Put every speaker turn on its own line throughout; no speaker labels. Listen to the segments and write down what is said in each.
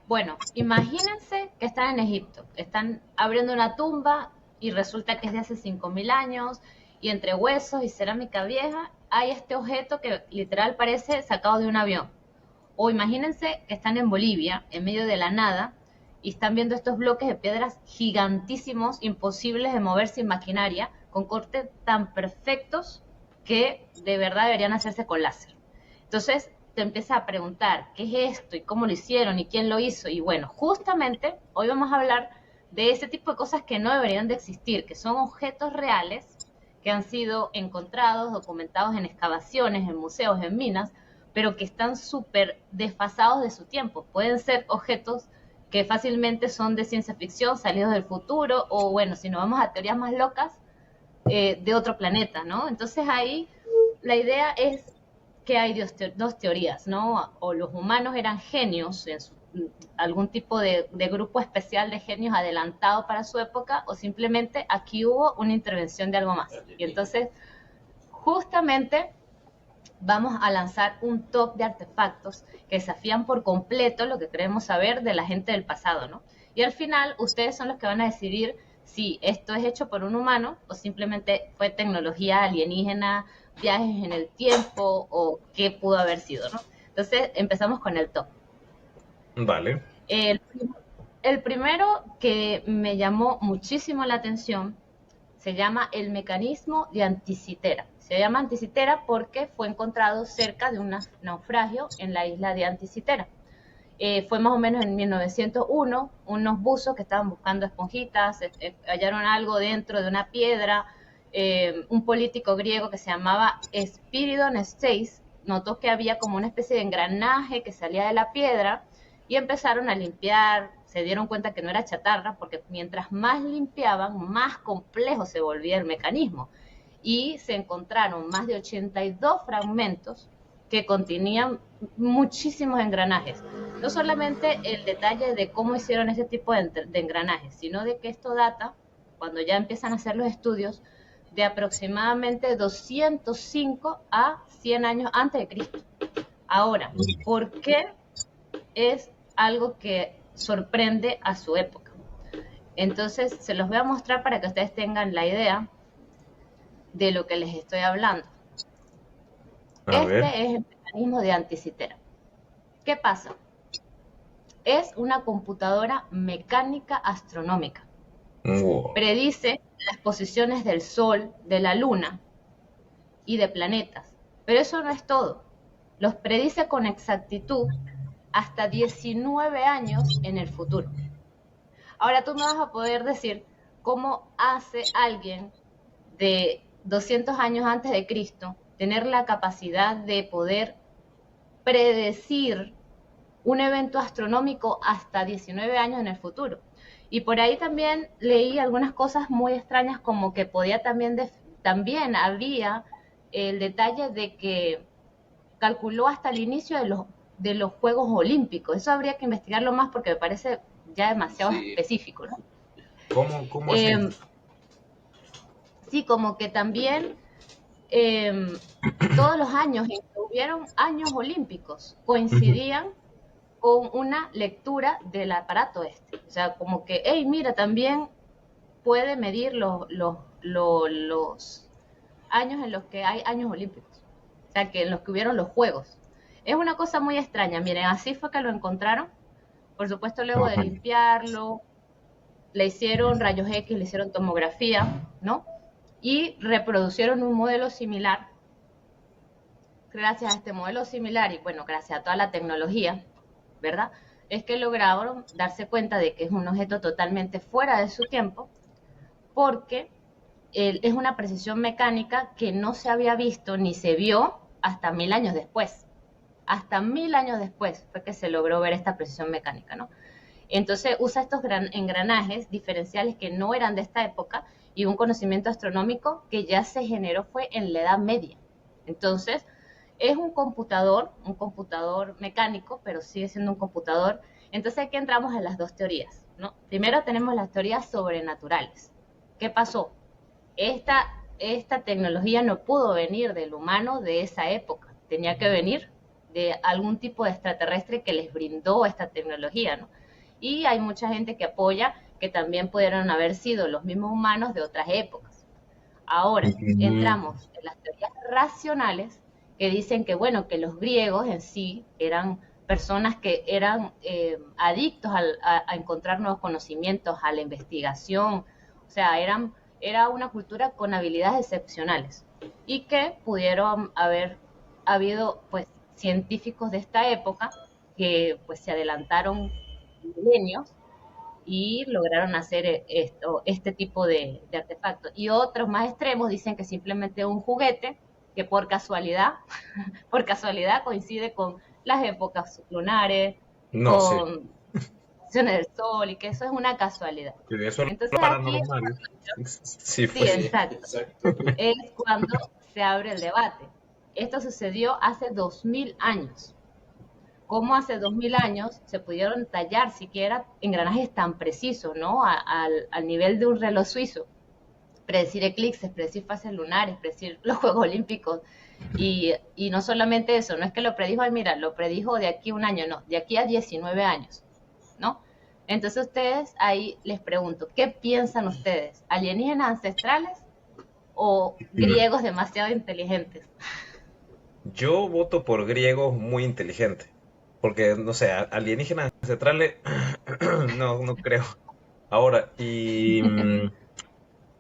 Bueno, imagínense que están en Egipto, están abriendo una tumba y resulta que es de hace 5.000 años y entre huesos y cerámica vieja hay este objeto que literal parece sacado de un avión. O imagínense que están en Bolivia, en medio de la nada, y están viendo estos bloques de piedras gigantísimos, imposibles de mover sin maquinaria, con cortes tan perfectos que de verdad deberían hacerse con láser. Entonces te empiezas a preguntar, ¿qué es esto? ¿Y cómo lo hicieron? ¿Y quién lo hizo? Y bueno, justamente hoy vamos a hablar de ese tipo de cosas que no deberían de existir, que son objetos reales que han sido encontrados, documentados en excavaciones, en museos, en minas, pero que están súper desfasados de su tiempo. Pueden ser objetos que fácilmente son de ciencia ficción, salidos del futuro, o bueno, si nos vamos a teorías más locas, de otro planeta, ¿no? Entonces ahí la idea es que hay dos teorías, ¿no? O los humanos eran genios, algún tipo de grupo especial de genios adelantado para su época, o simplemente aquí hubo una intervención de algo más. Y entonces, justamente vamos a lanzar un top de artefactos que desafían por completo lo que queremos saber de la gente del pasado, ¿no? Y al final, ustedes son los que van a decidir si esto es hecho por un humano o simplemente fue tecnología alienígena, viajes en el tiempo o qué pudo haber sido, ¿no? Entonces, empezamos con el top.
Vale.
El, el primero que me llamó muchísimo la atención se llama el mecanismo de Anticitera. Se llama Anticitera porque fue encontrado cerca de un naufragio en la isla de Anticitera. Fue más o menos en 1901, unos buzos que estaban buscando esponjitas, hallaron algo dentro de una piedra, un político griego que se llamaba Spiridon Stais notó que había como una especie de engranaje que salía de la piedra y empezaron a limpiar, se dieron cuenta que no era chatarra, porque mientras más limpiaban, más complejo se volvía el mecanismo. Y se encontraron más de 82 fragmentos que contenían muchísimos engranajes. No solamente el detalle de cómo hicieron ese tipo de engranajes, sino de que esto data, cuando ya empiezan a hacer los estudios, de aproximadamente 205 a 100 años antes de Cristo. Ahora, ¿por qué es algo que sorprende a su época? Entonces, se los voy a mostrar para que ustedes tengan la idea de lo que les estoy hablando.
A
Este
ver.
es el mecanismo de Anticitera. ¿Qué pasa? Es una computadora mecánica astronómica.
Wow.
Predice las posiciones del Sol, de la Luna y de planetas. Pero eso no es todo. Los predice con exactitud hasta 19 años en el futuro. Ahora tú me vas a poder decir cómo hace alguien de 200 años antes de Cristo tener la capacidad de poder predecir un evento astronómico hasta 19 años en el futuro. Y por ahí también leí algunas cosas muy extrañas como que podía también había el detalle de que calculó hasta el inicio de los Juegos Olímpicos. Eso habría que investigarlo más porque me parece ya demasiado
Sí,
específico, ¿no?
¿Cómo así?
Eh, sí, como que también eh, todos los años en que hubieron años olímpicos
Ujú.
coincidían con una lectura del aparato este. O sea, como que, hey, mira, también puede medir los años en los que hay años olímpicos. O sea, que en los que hubieron los juegos. Es una cosa muy extraña. Miren, así fue que lo encontraron. Por supuesto, luego de
Ajá.
limpiarlo, le hicieron rayos X, le hicieron tomografía, ¿no? Y reproducieron un modelo similar. Gracias a este modelo similar y bueno, gracias a toda la tecnología, ¿verdad? Es que lograron darse cuenta de que es un objeto totalmente fuera de su tiempo porque es una precisión mecánica que no se había visto ni se vio hasta 1000 años después. Hasta 1000 años después fue que se logró ver esta precisión mecánica, ¿no? Entonces usa estos engranajes diferenciales que no eran de esta época y un conocimiento astronómico que ya se generó fue en la Edad Media. Entonces, es un computador mecánico, pero sigue siendo un computador. Entonces aquí entramos en las dos teorías, ¿no? Primero tenemos las teorías sobrenaturales. ¿Qué pasó? Esta tecnología no pudo venir del humano de esa época, tenía que venir de algún tipo de extraterrestre que les brindó esta tecnología, ¿no? Y hay mucha gente que apoya que también pudieron haber sido los mismos humanos de otras épocas. Ahora,
Mm,
entramos en las teorías racionales que dicen que, bueno, que los griegos en sí eran personas que eran adictos a encontrar nuevos conocimientos, a la investigación, o sea, era una cultura con habilidades excepcionales y que pudieron haber habido, pues, científicos de esta época que, pues, se adelantaron milenios y lograron hacer este tipo de artefactos. Y otros más extremos dicen que simplemente un juguete que por casualidad coincide con las épocas lunares,
no, sí.
con funciones del sol y que eso es una casualidad.
Sí, eso es lo
Entonces aquí,
paranormal. Sí,
sí,
fue.
Sí,
exacto,
exacto.
es cuando se abre el debate. Esto sucedió hace 2000 años. ¿Cómo hace 2000 años se pudieron tallar siquiera engranajes tan precisos, ¿no? Al nivel de un reloj suizo, predecir eclipses, predecir fases lunares, predecir los Juegos Olímpicos. Y no solamente eso, no es que lo predijo, ay, mira, lo predijo de aquí a un año, no, de aquí a 19 años, ¿no? Entonces ustedes ahí les pregunto, ¿qué piensan ustedes? ¿Alienígenas ancestrales o
Mm,
griegos demasiado inteligentes?
Yo voto por griegos muy inteligentes. Porque, no sé, alienígenas ancestrales, no, no creo. Ahora,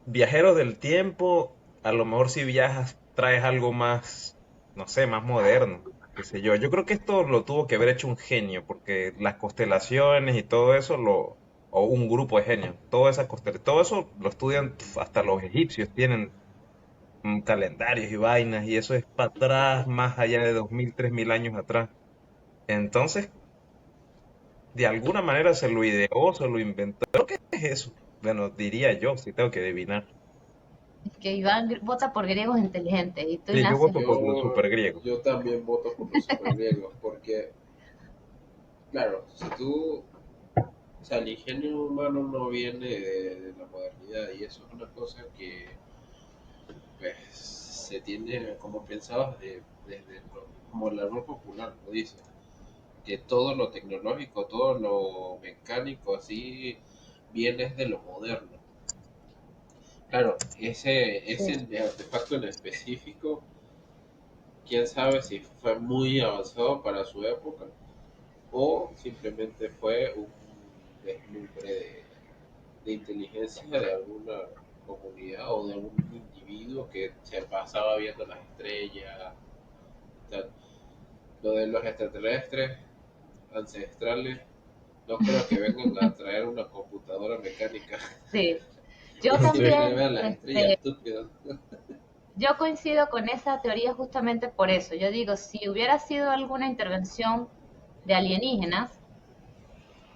viajeros del tiempo, a lo mejor si viajas traes algo más, no sé, más moderno, qué sé yo. Yo creo que esto lo tuvo que haber hecho un genio, porque las constelaciones y todo eso o un grupo de genios, todo eso lo estudian hasta los egipcios, tienen calendarios y vainas, y eso es para atrás, más allá de 2000 3000 años atrás. Entonces, de alguna manera se lo ideó, se lo inventó. ¿Qué es eso? Bueno, diría yo, si tengo que adivinar.
Que Iván vota por griegos inteligentes y tú,
Sí, yo
Ignacio.
voto por los
Yo,
super griegos.
yo también voto por los supergriegos, porque, claro, si tú, o sea, el ingenio humano no viene de la modernidad y eso es una cosa que, pues, se tiene como pensabas como el árbol popular, lo dice, que todo lo tecnológico, todo lo mecánico, así, viene de lo moderno. Claro, ese
Sí.
artefacto en específico, quién sabe si fue muy avanzado para su época o simplemente fue un deslumbre de inteligencia de alguna comunidad o de algún individuo que se pasaba viendo las estrellas. Tal. Lo de los extraterrestres ancestrales, no creo que vengan a traer una computadora mecánica
Sí, yo
y
Sí.
que
también,
vean las estrellas estúpidas.
yo coincido con esa teoría justamente por eso. Yo digo, si hubiera sido alguna intervención de alienígenas,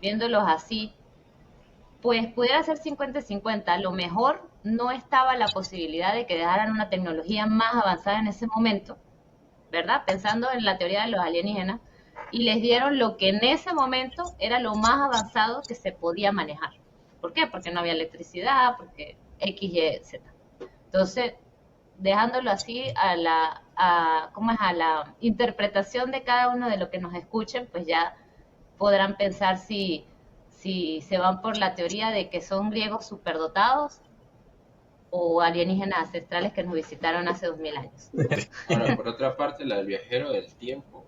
viéndolos así, pues pudiera ser 50-50. A lo mejor no estaba la posibilidad de que dejaran una tecnología más avanzada en ese momento, ¿verdad? Pensando en la teoría de los alienígenas, y les dieron lo que en ese momento era lo más avanzado que se podía manejar. ¿Por qué? Porque no había electricidad, porque X, Y, Z. Entonces, dejándolo así ¿cómo es? A la interpretación de cada uno de lo que nos escuchen, pues ya podrán pensar si se van por la teoría de que son griegos superdotados o alienígenas ancestrales que nos visitaron hace 2000 años.
Ahora, por otra parte, la del viajero del tiempo.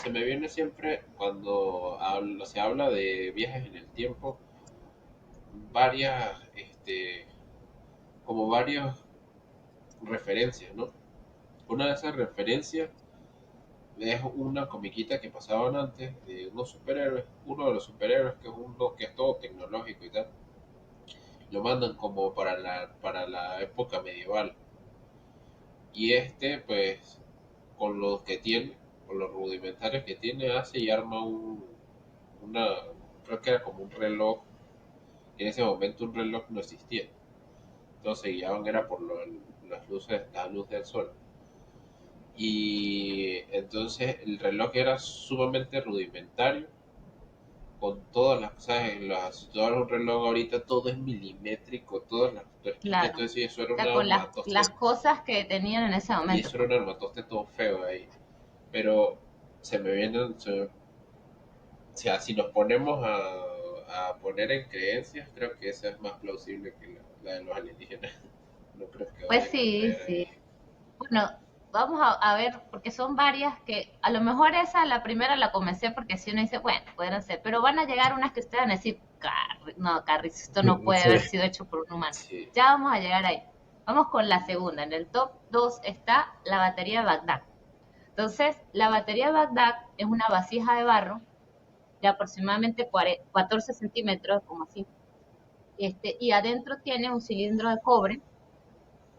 Se me viene siempre cuando se habla de viajes en el tiempo, varias, como varias referencias, ¿no? Una de esas referencias es una comiquita que pasaban antes de unos superhéroes, uno de los superhéroes que es uno que es todo tecnológico y tal, lo mandan como para la época medieval. Y pues, con los que tiene, con los rudimentarios que tiene, hace y arma una, creo que era como un reloj, que en ese momento un reloj no existía. Entonces se guiaban era por las luces, la luz del sol. Y entonces el reloj era sumamente rudimentario, con todas las cosas si tú abres un reloj ahorita todo es milimétrico, todas las tuerquitas,
Claro.
entonces eso
O
era un
sea, con las
armatoste,
cosas que tenían en ese
y
momento,
eso era
pues.
un armatoste todo feo ahí. Pero se me vienen, o sea, si nos ponemos a poner en creencias, creo que esa es más plausible que la de los alienígenas. No creo que
Pues
vayan a
sí,
traer
sí.
ahí.
Bueno, vamos a ver, porque son varias que a lo mejor esa, la primera la comencé porque si uno dice, bueno, pueden ser, pero van a llegar unas que ustedes van a decir, no, Carris, esto no puede
Sí.
haber sido hecho por un humano.
Sí.
Ya vamos a llegar ahí. Vamos con la segunda. En el top 2 está la batería de Bagdad. Entonces, la batería de Bagdad es una vasija de barro de aproximadamente 14 centímetros, como así, y adentro tiene un cilindro de cobre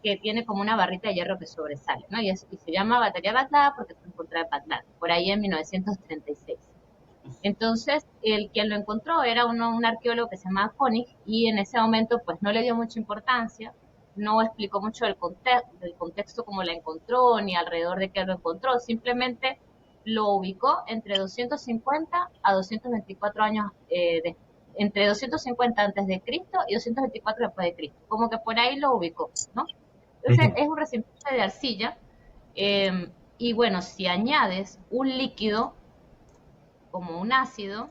que tiene como una barrita de hierro que sobresale, ¿no? Y se llama batería Bagdad porque se encontró en Bagdad, por ahí en 1936. Entonces, el quien lo encontró era un arqueólogo que se llamaba Koenig y en ese momento pues no le dio mucha importancia, no explicó mucho del contexto como la encontró ni alrededor de qué lo encontró, simplemente lo ubicó entre 250 a 224 años entre 250 antes de Cristo y 224 después de Cristo, como que por ahí lo ubicó, ¿no? Entonces
Ujú.
es un recipiente de arcilla y bueno, si añades un líquido como un ácido,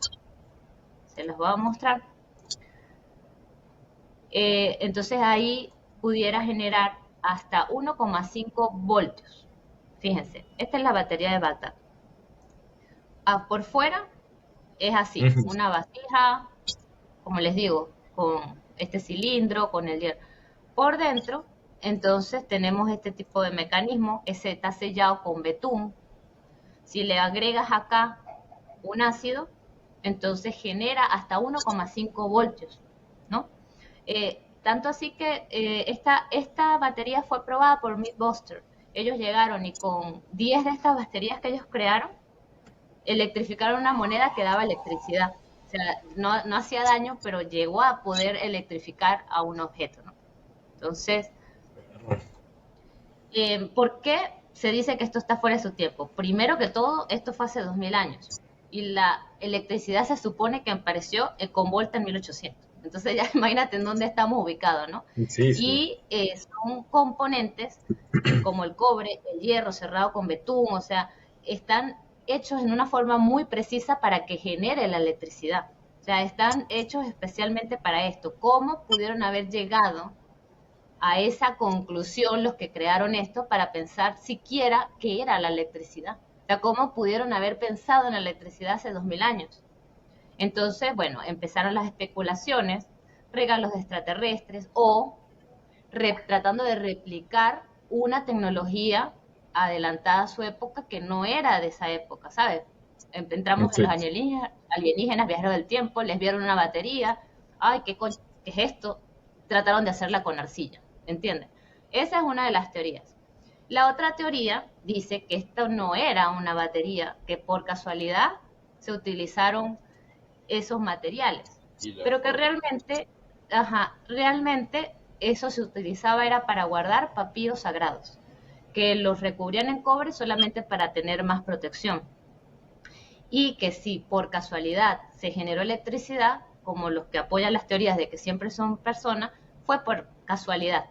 se los voy a mostrar, entonces ahí pudiera generar hasta 1,5 voltios. Fíjense, esta es la batería de Bagdad. Por fuera es así,
Ujú.
una vasija, como les digo, con este cilindro, con el hierro. Por dentro, entonces tenemos este tipo de mecanismo, ese está sellado con betún. Si le agregas acá un ácido, entonces genera hasta 1,5 voltios, ¿no? Tanto así que esta batería fue probada por Mythbuster. Ellos llegaron y con 10 de estas baterías que ellos crearon, electrificaron una moneda que daba electricidad. O sea, no hacía daño, pero llegó a poder electrificar a un objeto, ¿no? Entonces, ¿por qué se dice que esto está fuera de su tiempo? Primero que todo, esto fue hace 2000 años y la electricidad se supone que apareció con Volta en 1800. Entonces ya imagínate en dónde estamos ubicados, ¿no?
Sí, sí.
Y son componentes como el cobre, el hierro cerrado con betún, o sea, están hechos en una forma muy precisa para que genere la electricidad. O sea, están hechos especialmente para esto. ¿Cómo pudieron haber llegado a esa conclusión los que crearon esto para pensar siquiera qué era la electricidad? O sea, ¿cómo pudieron haber pensado en la electricidad hace 2000 años? Entonces, bueno, empezaron las especulaciones, regalos de extraterrestres o tratando de replicar una tecnología adelantada a su época que no era de esa época, ¿sabes? Entramos en
Sí.
los alienígenas, viajeros del tiempo, les vieron una batería, ay, ¿qué es esto? Trataron de hacerla con arcilla, ¿entiendes? Esa es una de las teorías. La otra teoría dice que esto no era una batería, que por casualidad se utilizaron esos materiales,
Y la
pero que
forma.
realmente eso se utilizaba era para guardar papiros sagrados, que los recubrían en cobre solamente para tener más protección. Y que si por casualidad se generó electricidad, como los que apoyan las teorías de que siempre son personas, fue por casualidad,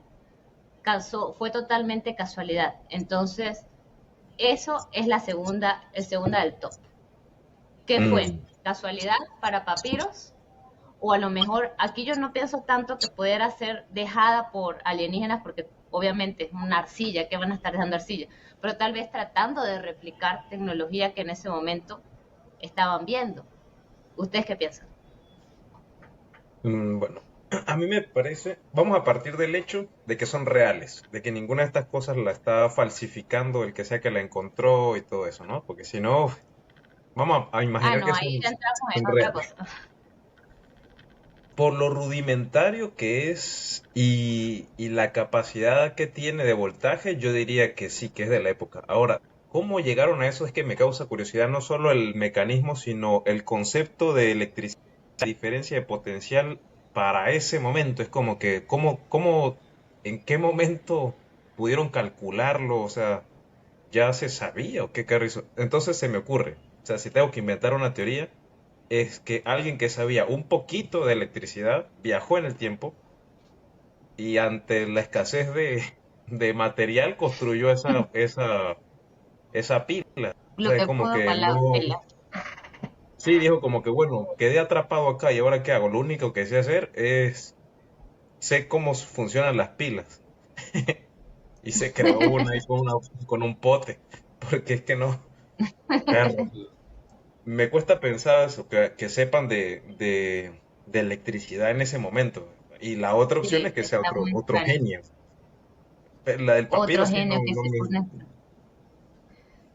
fue totalmente casualidad. Entonces, eso es el segunda del top. ¿Qué fue?
Mm.
¿Casualidad para papiros? O a lo mejor, aquí yo no pienso tanto que pudiera ser dejada por alienígenas, porque obviamente es una arcilla, que van a estar dejando arcilla, pero tal vez tratando de replicar tecnología que en ese momento estaban viendo. ¿Ustedes qué piensan?
Bueno, a mí me parece, vamos a partir del hecho de que son reales, de que ninguna de estas cosas la está falsificando el que sea que la encontró y todo eso, ¿no? Porque si no, vamos a
Ah,
imaginar
no,
que
ahí
son,
ya entramos
son
en otra
reales.
cosa.
Por lo rudimentario que es y la capacidad que tiene de voltaje, yo diría que sí, que es de la época. Ahora, ¿cómo llegaron a eso? Es que me causa curiosidad no solo el mecanismo, sino el concepto de electricidad, la diferencia de potencial para ese momento. Es como que, en qué momento pudieron calcularlo? O sea, ¿ya se sabía o qué carrizo? Entonces se me ocurre. O sea, si tengo que inventar una teoría, es que alguien que sabía un poquito de electricidad viajó en el tiempo y ante la escasez de material construyó esa pila. O sea, es
Bloqueó el
como
codo
que
con la
no.
pela.
Sí, dijo como que bueno, quedé atrapado acá y ahora qué hago. Lo único que sé hacer es sé cómo funcionan las pilas. Y se creó una ahí con un pote. Porque es que no, perro. Me cuesta pensar eso, que sepan de electricidad en ese momento. Y la otra opción es
Sí,
que sea
está
otro,
muy
otro
extraño.
genio. Pero la del papiro
Otro
sí
genio que
no
se
me.
pone.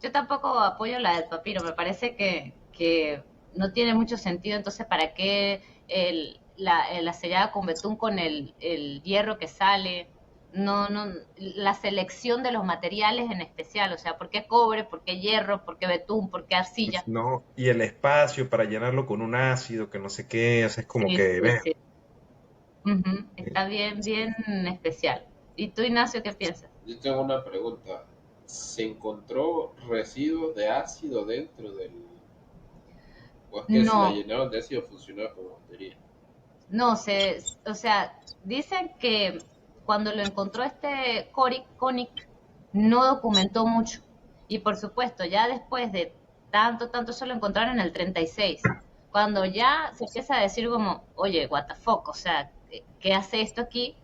Yo tampoco apoyo la del papiro, me parece que no tiene mucho sentido, entonces ¿para qué la sellada con betún con el hierro que sale? No, no, la selección de los materiales en especial, o sea, ¿por qué cobre, por qué hierro, por qué betún, por qué arcilla?
No, y el espacio para llenarlo con un ácido, que no sé qué, o sea, es como
Sí,
que,
sí,
ve,
sí. Ujú, está bien, bien especial. ¿Y tú, Ignacio, qué piensas?
Yo tengo una pregunta. ¿Se encontró residuos de ácido dentro del... o es que si la
No,
llenaban de ácido funcionaba como batería?
no, o sea, dicen que cuando lo encontró este Koenig, no documentó mucho. Y por supuesto, ya después de tanto, eso lo encontraron en el 36. Cuando ya se empieza a decir como, oye, what the fuck, o sea, ¿qué hace esto aquí?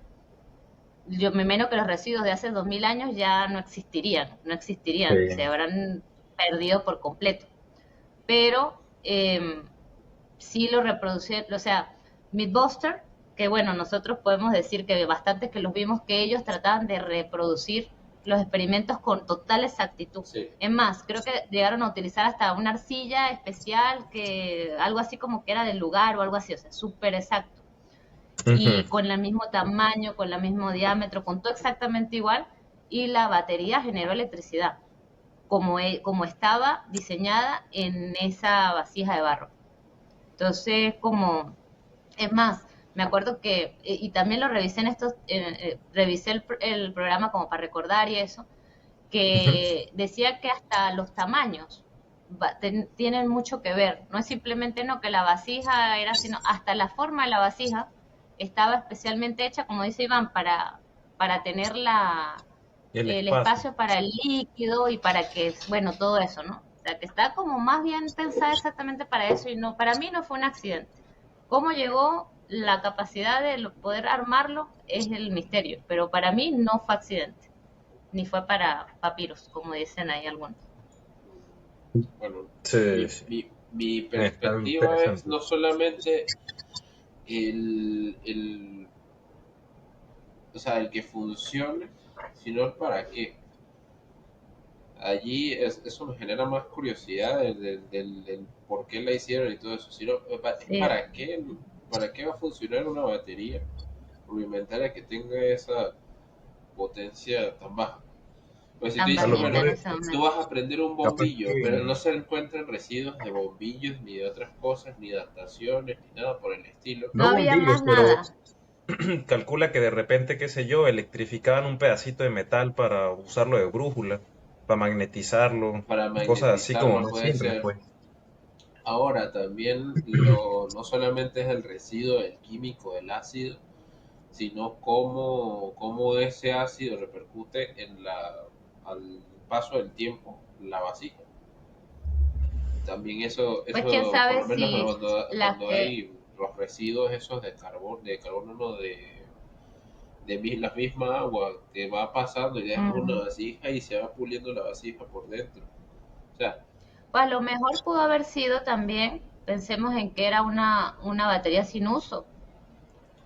Yo me imagino que los residuos de hace 2000 años ya no existirían, se
sí.
habrán perdido por completo. Pero sí lo reproducieron, o sea, Mythbuster, que bueno, nosotros podemos decir que bastantes que los vimos, que ellos trataban de reproducir los experimentos con total exactitud.
Sí.
Es más, creo que llegaron a utilizar hasta una arcilla especial, que algo así como que era del lugar o algo así, o sea, súper exacto.
Ujú.
Y con el mismo tamaño, con el mismo diámetro, con todo exactamente igual, y la batería generó electricidad, como estaba diseñada en esa vasija de barro. Entonces, como, es más, me acuerdo que, y también lo revisé revisé el programa como para recordar y eso,
Ujú.
que decía que hasta los tamaños tienen mucho que ver. No es simplemente no que la vasija era, sino hasta la forma de la vasija estaba especialmente hecha, como dice Iván, para tener
El
el
espacio.
espacio para el líquido y para que, bueno, todo eso, ¿no? O sea, que está como más bien pensada exactamente para eso y no, para mí no fue un accidente. ¿Cómo llegó la capacidad de poder armarlo? Es el misterio, pero para mí no fue accidente, ni fue para papiros, como dicen ahí algunos.
Bueno,
Sí,
mi,
sí.
mi
Está
perspectiva es
interesante.
no solamente el, o sea, el que funcione, sino el para qué. Allí eso me genera más curiosidad del por qué la hicieron y todo eso. Sino, es
Sí,
para qué va a funcionar una batería rudimentaria que tenga esa potencia tan baja. Pues si tú
tan
A lo
dices,
bajita
bueno,
en
mejor
ese
tú
momento.
vas a prender un
capaz
bombillo, pero
que
no se encuentran residuos de bombillos ni de otras cosas, ni adaptaciones, ni nada por el estilo.
No
no
había
bombillos,
más
pero
nada.
calcula que de repente, qué sé yo, electrificaban un pedacito de metal para usarlo de brújula, para magnetizarlo,
Para
cosas así como
magnetizarlo
más
puede
simples,
ser.
pues.
Ahora también no solamente es el residuo del químico del ácido, sino cómo ese ácido repercute al paso del tiempo, la vasija. También
Pues quién
por
sabe
lo menos
si las
cuando
que,
hay los residuos esos de carbono no, la misma agua que va pasando y deja una
mm,
vasija y se va puliendo la vasija por dentro. O sea,
pues a lo mejor pudo haber sido también, pensemos en que era una batería sin uso,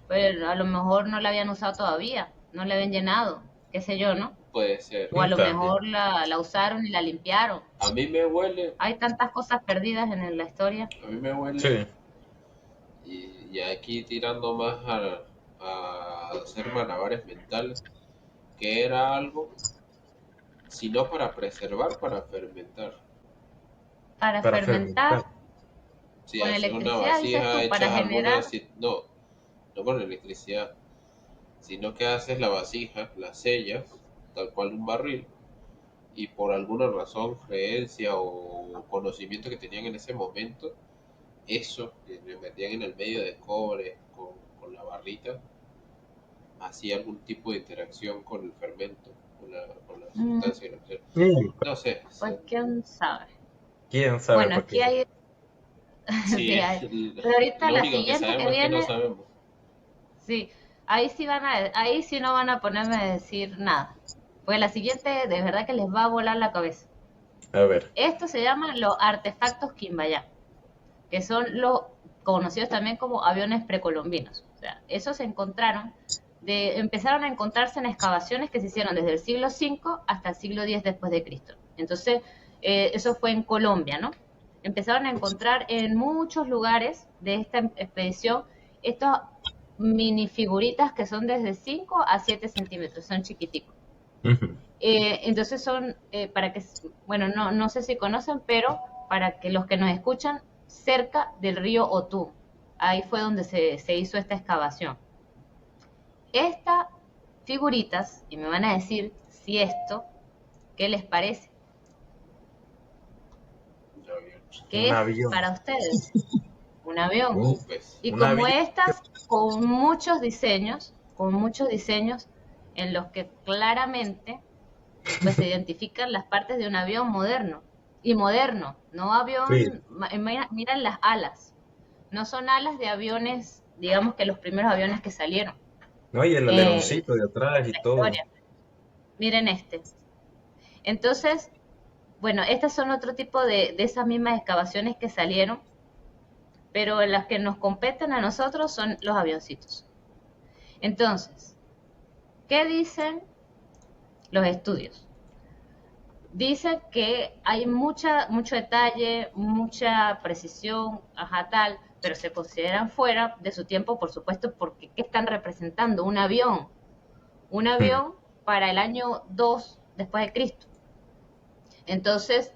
pero a lo mejor no la habían usado todavía, no la habían llenado, qué sé yo, ¿no?
puede ser.
O a lo
También.
mejor la usaron y la limpiaron.
A mí me huele,
Hay tantas cosas perdidas en la historia.
a mí me huele,
Sí,
y aquí tirando más a hacer malabares mentales, que era algo, sino para preservar, para fermentar.
Para
para
fermentar
fermentar.
Si
con
haces una
electricidad, dices
vasija
tú, para
hecha alguna,
generar.
no, no con electricidad, sino que haces la vasija, la sellas, tal cual un barril, y por alguna razón, creencia o conocimiento que tenían en ese momento, eso que le metían en el medio de cobre con la barrita, hacía algún tipo de interacción con el fermento por la
Mm,
sustancia que le pusieron.
Mm,
No sé,
pues quién sabe.
¿Quién sabe
Bueno,
para
aquí
qué?
hay,
sí,
sí hay. Pero ahorita
lo
la
único que
siguiente que
sabemos es que no
viene,
sabemos.
sí, ahí sí no van a ponerme a decir nada. Pues la siguiente de verdad que les va a volar la cabeza.
A ver.
Esto se llama los artefactos Quimbayá, que son los conocidos también como aviones precolombinos. O sea, esos se encontraron, empezaron a encontrarse en excavaciones que se hicieron desde el siglo V hasta el siglo X después de Cristo. Entonces, eso fue en Colombia, ¿no? Empezaron a encontrar en muchos lugares de esta expedición estos mini figuritas que son desde 5 a 7 centímetros, son chiquiticos.
Ujú.
Entonces son, para que, bueno, no sé si conocen, pero para que los que nos escuchan, cerca del río Otú. Ahí fue donde se hizo esta excavación. Estas figuritas, y me van a decir si esto, ¿qué les parece?
Ya bien.
¿Qué
Un
es
avión.
para ustedes? Un avión.
Un,
Pues,
Y
un
como
avión.
estas, con muchos diseños en los que claramente pues se identifican las partes de un avión moderno. Y moderno, no
Sí.
avión, miran las alas, no son alas de aviones, digamos que los primeros aviones que salieron
No, y el
en
aleroncito de atrás y
la
todo.
historia. Miren este. Entonces, bueno, estas son otro tipo de esas mismas excavaciones que salieron, pero las que nos competen a nosotros son los avioncitos. Entonces, ¿qué dicen los estudios? Dice que hay mucho detalle, mucha precisión, ajá, tal, pero se consideran fuera de su tiempo, por supuesto, porque ¿qué están representando? Un avión. Un
Mm.
avión para el año 2 después de Cristo. Entonces,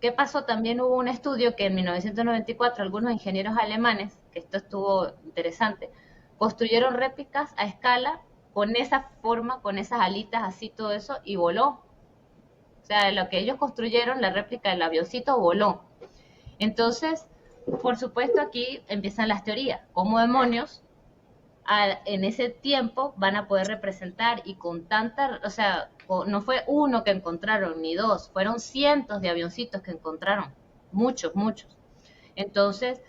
¿qué pasó? También hubo un estudio que en 1994 algunos ingenieros alemanes, que esto estuvo interesante, construyeron réplicas a escala con esa forma, con esas alitas, así todo eso, y voló. O sea, lo que ellos construyeron, la réplica del avioncito, voló. Entonces, por supuesto, aquí empiezan las teorías. ¿Cómo demonios en ese tiempo van a poder representar y con tanta, o sea, no fue uno que encontraron ni dos, fueron cientos de avioncitos que encontraron, muchos, muchos. Entonces,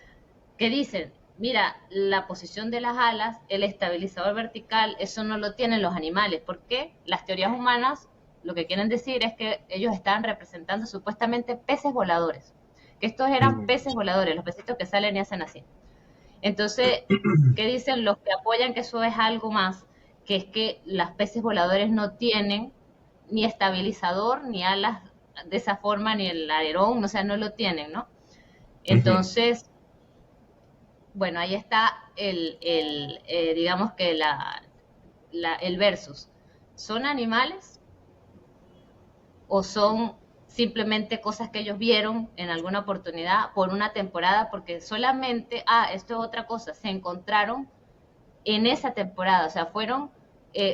¿qué dicen? Mira, la posición de las alas, el estabilizador vertical, eso no lo tienen los animales. ¿Por qué? Las teorías humanas lo que quieren decir es que ellos estaban representando supuestamente peces voladores, que estos eran
Mm.
peces voladores, los pecitos que salen y hacen así. Entonces, ¿qué dicen los que apoyan que eso es algo más? Que es que las peces voladores no tienen ni estabilizador, ni alas de esa forma, ni el alerón, o sea, no lo tienen, ¿no?
Ujú.
Entonces, bueno, ahí está digamos que el versus. ¿Son animales o son simplemente cosas que ellos vieron en alguna oportunidad por una temporada? Porque solamente, esto es otra cosa, se encontraron en esa temporada, o sea, fueron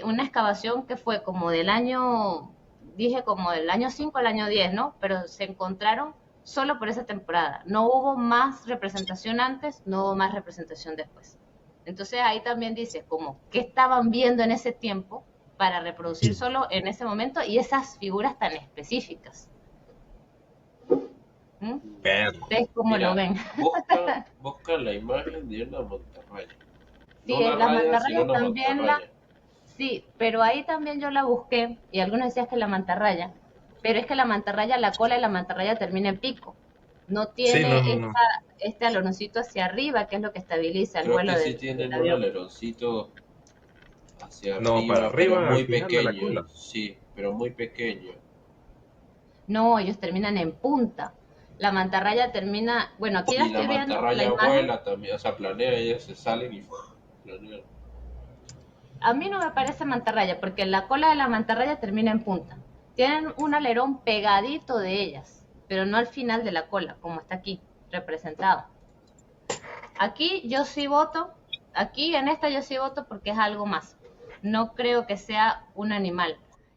una excavación que fue como del año, dije como del año 5 al año 10, ¿no? Pero se encontraron solo por esa temporada. No hubo más representación antes, no hubo más representación después. Entonces ahí también dices como qué estaban viendo en ese tiempo para reproducir
Sí.
solo en ese momento y esas figuras tan específicas. ¿Mm?
Perro.
¿Ustedes cómo lo
mira,
ven?
busca la imagen de una mantarraya. No
Sí,
una
las
raya, sino
mantarrayas
una
también
mantarraya.
sí, pero ahí también yo la busqué y algunos decían que la mantarraya, pero es que la mantarraya, la cola de la mantarraya termina en pico. No
Sí, no,
tiene
no, no.
este aloncito hacia arriba, que es lo que estabiliza el
Creo
vuelo
que sí
del
tienen un
avión.
aleroncito hacia
No, para
arriba, pero
arriba al
muy
final de la
pequeño.
cola.
Sí, pero muy pequeño.
No, ellos terminan en punta. La mantarraya termina, bueno, aquí la
Y la
estoy viendo, la
mantarraya
imagen.
vuela también, o sea, planea, ellas se salen y planean.
A mí no me parece mantarraya, porque la cola de la mantarraya termina en punta. Tienen un alerón pegadito de ellas, pero no al final de la cola, como está aquí, representado. Aquí yo sí voto, aquí en esta yo sí voto porque es algo más. No creo que sea un animal.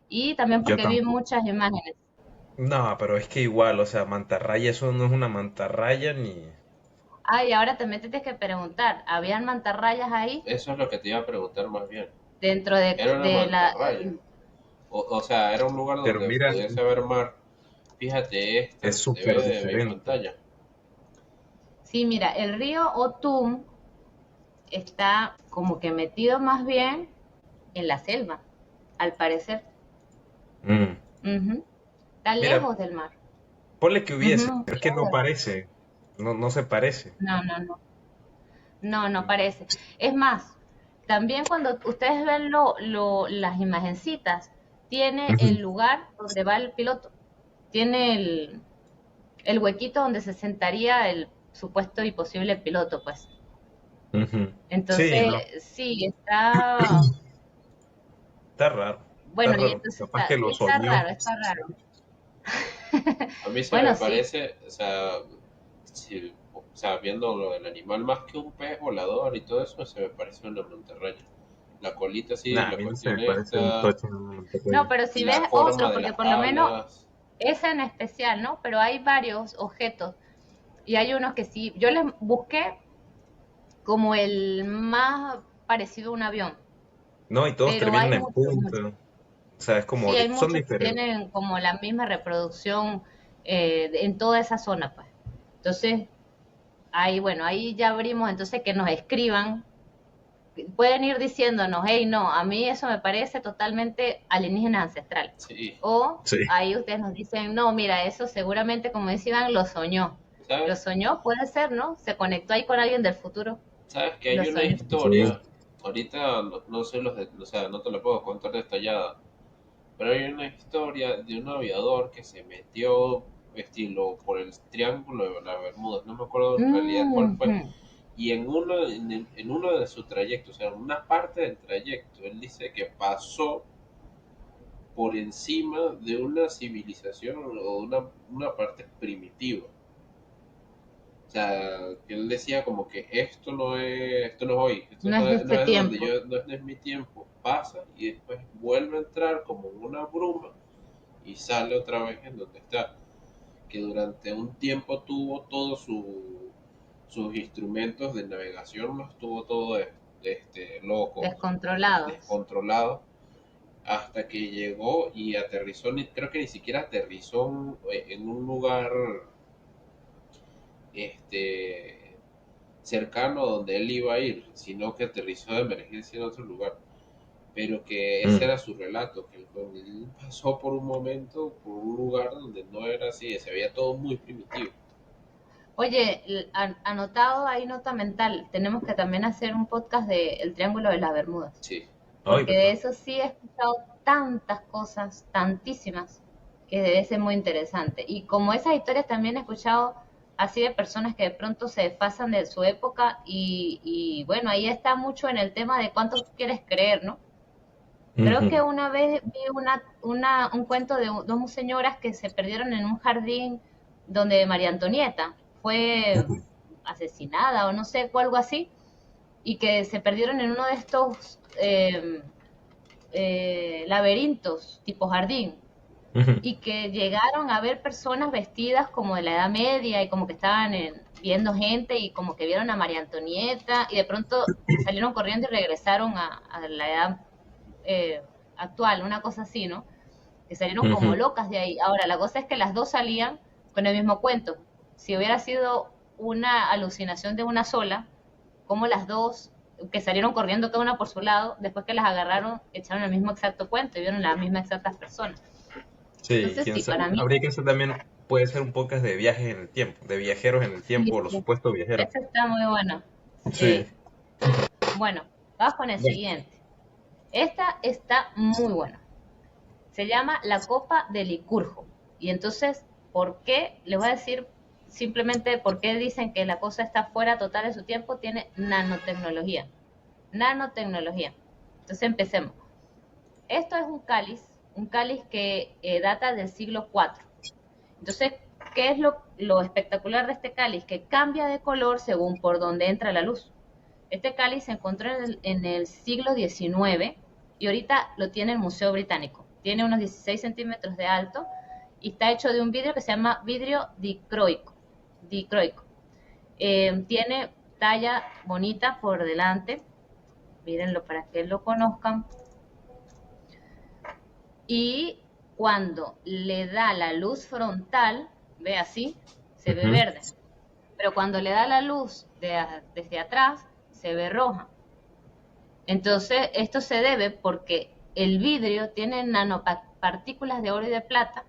Y también
Yo
porque vi
tampoco.
muchas imágenes.
No, pero es que igual, o sea, mantarraya, eso no es una mantarraya ni.
Ah, y ahora también te tienes que preguntar, ¿habían mantarrayas ahí?
Eso es lo que te iba a preguntar más bien.
dentro
Era una
de la...
mantarraya. O sea, era un lugar
Pero
donde
mira,
pudiese haber mar. Fíjate,
es
esta se ve
súper
de mi
diferente.
pantalla.
Sí, mira, el río Otum está como que metido más bien en la selva, al parecer.
Mm.
Ujú. Está
Mira,
lejos del mar.
ponle que hubiese,
Ujú,
pero es que no parece, no se parece.
no, no, no, no, no parece. Es más, también cuando ustedes ven las imagencitas, tiene
Ujú,
el lugar donde va el piloto, tiene el huequito donde se sentaría el supuesto y posible piloto, pues.
ujú. Sí, no,
Entonces, sí, está,
está raro, está
bueno, y
raro.
entonces
Capaz
está,
que
sí
lo
está
soñó.
raro, está raro.
A mí se me
Bueno, sí,
parece, o sea, o sea, viendo lo del animal más que un pez volador y todo eso, se me parece una mantarraya. La colita así,
Nah, a
la
mí no se
cuestión
me parece un
esta,
tocho en un
no,
Monterrey.
pero si ves
la forma
otro,
de
porque
las
por lo menos
alas.
ese en especial, ¿no? Pero hay varios objetos y hay unos que sí, yo les busqué como el más parecido a un avión,
No, y todos
pero
terminan
hay
en
muchos,
punta.
muchos.
O sea, es como,
Sí, hay
son
muchos que
diferentes.
tienen como la misma reproducción en toda esa zona, pues. Entonces, ahí, bueno, ahí ya abrimos, entonces que nos escriban, pueden ir diciéndonos, hey, no, a mí eso me parece totalmente alienígena ancestral.
Sí,
O
Sí.
ahí ustedes nos dicen, no, mira, eso seguramente, como decían, lo soñó. Lo
¿sabes?
soñó, puede ser, ¿no? Se conectó ahí con alguien del futuro.
¿Sabes que
Lo
hay una
soñó.
historia? Ahorita no sé o sea, no te lo puedo contar detallada, pero hay una historia de un aviador que se metió estilo por el triángulo de las Bermudas, no me acuerdo en realidad cuál fue,
Mhm.
y en uno de sus trayectos, o sea, en una parte del trayecto, él dice que pasó por encima de una civilización o una parte primitiva. O sea, que él decía como que esto no es hoy,
No es de
no
este
es donde
tiempo.
yo, no es mi tiempo, pasa y después vuelve a entrar como en una bruma y sale otra vez en donde está, que durante un tiempo tuvo todos sus instrumentos de navegación, los tuvo todo locos,
Descontrolados.
descontrolados, hasta que llegó y aterrizó, creo que ni siquiera aterrizó en un lugar este, cercano a donde él iba a ir, sino que aterrizó de emergencia en otro lugar. Pero que ese
Mm.
era su relato, que él pasó por un momento, por un lugar donde no era así, se veía todo muy primitivo.
Oye, anotado ahí nota mental, tenemos que también hacer un podcast de El Triángulo de las Bermudas,
Sí,
Ay,
porque de
¿verdad?
eso sí he escuchado tantas cosas, tantísimas, que debe ser muy interesante. Y como esas historias también he escuchado así de personas que de pronto se desfasan de su época y bueno, ahí está mucho en el tema de cuánto quieres creer, ¿no? Creo que
Ujú.
una vez vi un cuento de dos señoras que se perdieron en un jardín donde María Antonieta fue asesinada o no sé, o algo así, y que se perdieron en uno de estos laberintos tipo jardín,
Ujú.
y que llegaron a ver personas vestidas como de la Edad Media y como que estaban viendo gente y como que vieron a María Antonieta y de pronto salieron corriendo y regresaron a la edad eh, actual, una cosa así, ¿no? Que salieron como
Ujú.
locas de ahí. Ahora, la cosa es que las dos salían con el mismo cuento. Si hubiera sido una alucinación de una sola, como las dos, que salieron corriendo cada una por su lado, después que las agarraron, echaron el mismo exacto cuento y vieron las mismas exactas personas.
Sí,
Entonces,
quién
sí,
sabe.
para mí,
Habría que hacer también, puede ser un podcast de viajes en el tiempo, de viajeros en el
sí,
tiempo, o los
sí,
supuestos viajeros.
eso está muy bueno.
Sí.
Sí. Bueno, vamos con el
Bueno.
siguiente. Esta está muy buena. Se llama la copa de Licurgo. Y entonces, ¿por qué? Les voy a decir simplemente por qué dicen que la cosa está fuera total de su tiempo. Tiene nanotecnología. Nanotecnología. Entonces empecemos. Esto es un cáliz que data del siglo IV. Entonces, ¿qué es lo espectacular de este cáliz? Que cambia de color según por donde entra la luz. Este cáliz se encontró en el siglo XIX y ahorita lo tiene el Museo Británico. Tiene unos 16 centímetros de alto y está hecho de un vidrio que se llama vidrio dicroico. Dicroico. Tiene talla bonita por delante, mírenlo para que lo conozcan, y cuando le da la luz frontal, ve así, se ve
Ujú.
verde, pero cuando le da la luz desde atrás, se ve roja. Entonces, esto se debe porque el vidrio tiene nanopartículas de oro y de plata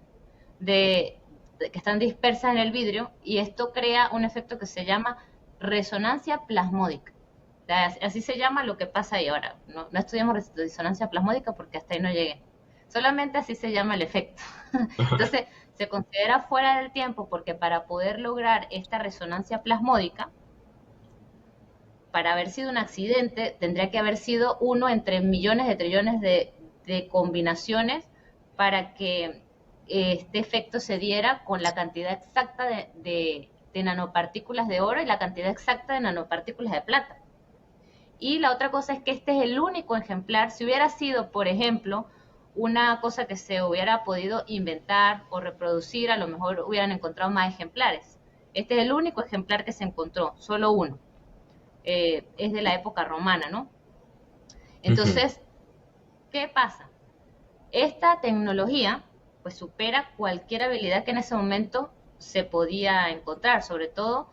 que están dispersas en el vidrio, y esto crea un efecto que se llama resonancia plasmódica. O sea, así se llama lo que pasa ahí. Ahora, no estudiamos resonancia plasmódica porque hasta ahí no llegué. Solamente así se llama el efecto. Entonces, se considera fuera del tiempo porque para poder lograr esta resonancia plasmódica, para haber sido un accidente, tendría que haber sido uno entre millones de trillones de combinaciones para que este efecto se diera con la cantidad exacta de nanopartículas de oro y la cantidad exacta de nanopartículas de plata. Y la otra cosa es que este es el único ejemplar. Si hubiera sido, por ejemplo, una cosa que se hubiera podido inventar o reproducir, a lo mejor hubieran encontrado más ejemplares. Este es el único ejemplar que se encontró, solo uno. Es de la época romana, ¿no?
Ujú.
Entonces, ¿qué pasa? Esta tecnología pues supera cualquier habilidad que en ese momento se podía encontrar, sobre todo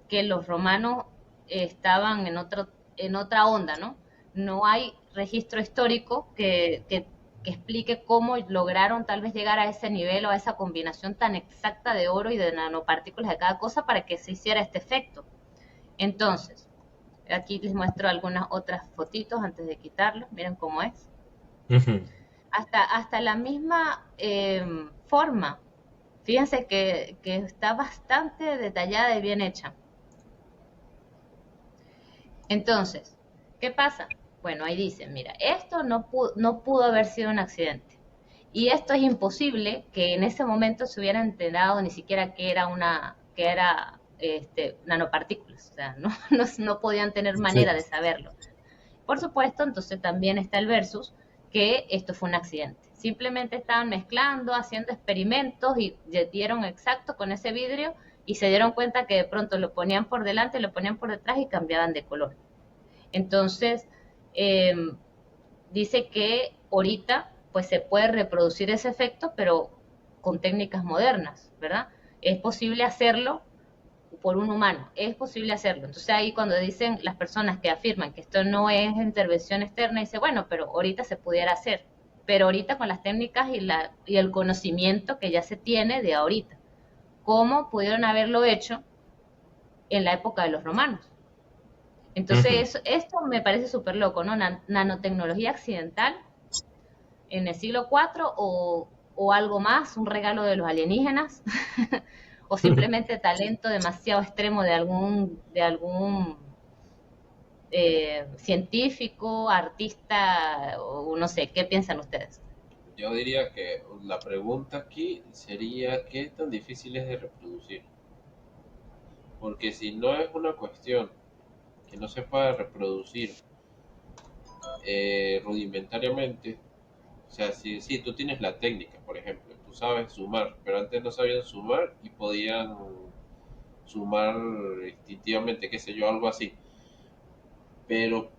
que los romanos estaban en otra onda, ¿no? No hay registro histórico que explique cómo lograron tal vez llegar a ese nivel o a esa combinación tan exacta de oro y de nanopartículas de cada cosa para que se hiciera este efecto. Entonces, aquí les muestro algunas otras fotitos antes de quitarlo. Miren cómo es.
Ujú.
Hasta la misma forma. Fíjense que está bastante detallada y bien hecha. Entonces, ¿qué pasa? Bueno, ahí dicen, mira, esto no pudo haber sido un accidente. Y esto es imposible que en ese momento se hubiera enterado ni siquiera que era nanopartículas. O sea, no podían tener
Sí.
manera de saberlo. Por supuesto, entonces también está el versus, que esto fue un accidente. Simplemente estaban mezclando, haciendo experimentos y dieron exacto con ese vidrio y se dieron cuenta que de pronto lo ponían por delante, lo ponían por detrás y cambiaban de color. Entonces, eh, dice que ahorita pues se puede reproducir ese efecto, pero con técnicas modernas, ¿verdad? Es posible hacerlo por un humano, es posible hacerlo. Entonces ahí cuando dicen las personas que afirman que esto no es intervención externa, dice, bueno, pero ahorita se pudiera hacer, pero ahorita con las técnicas y el conocimiento que ya se tiene de ahorita. ¿Cómo pudieron haberlo hecho en la época de los romanos?
Ujú.
Entonces esto me parece súper loco, ¿no? Nanotecnología accidental en el siglo IV o algo más, un regalo de los alienígenas, o simplemente talento demasiado extremo de algún científico, artista, o no sé, ¿qué piensan ustedes?
Yo diría que la pregunta aquí sería ¿qué tan difícil es de reproducir? Porque si no es una cuestión que no se pueda reproducir rudimentariamente, o sea, si tú tienes la técnica, por ejemplo, tú sabes sumar, pero antes no sabían sumar y podían sumar instintivamente, qué sé yo, algo así, pero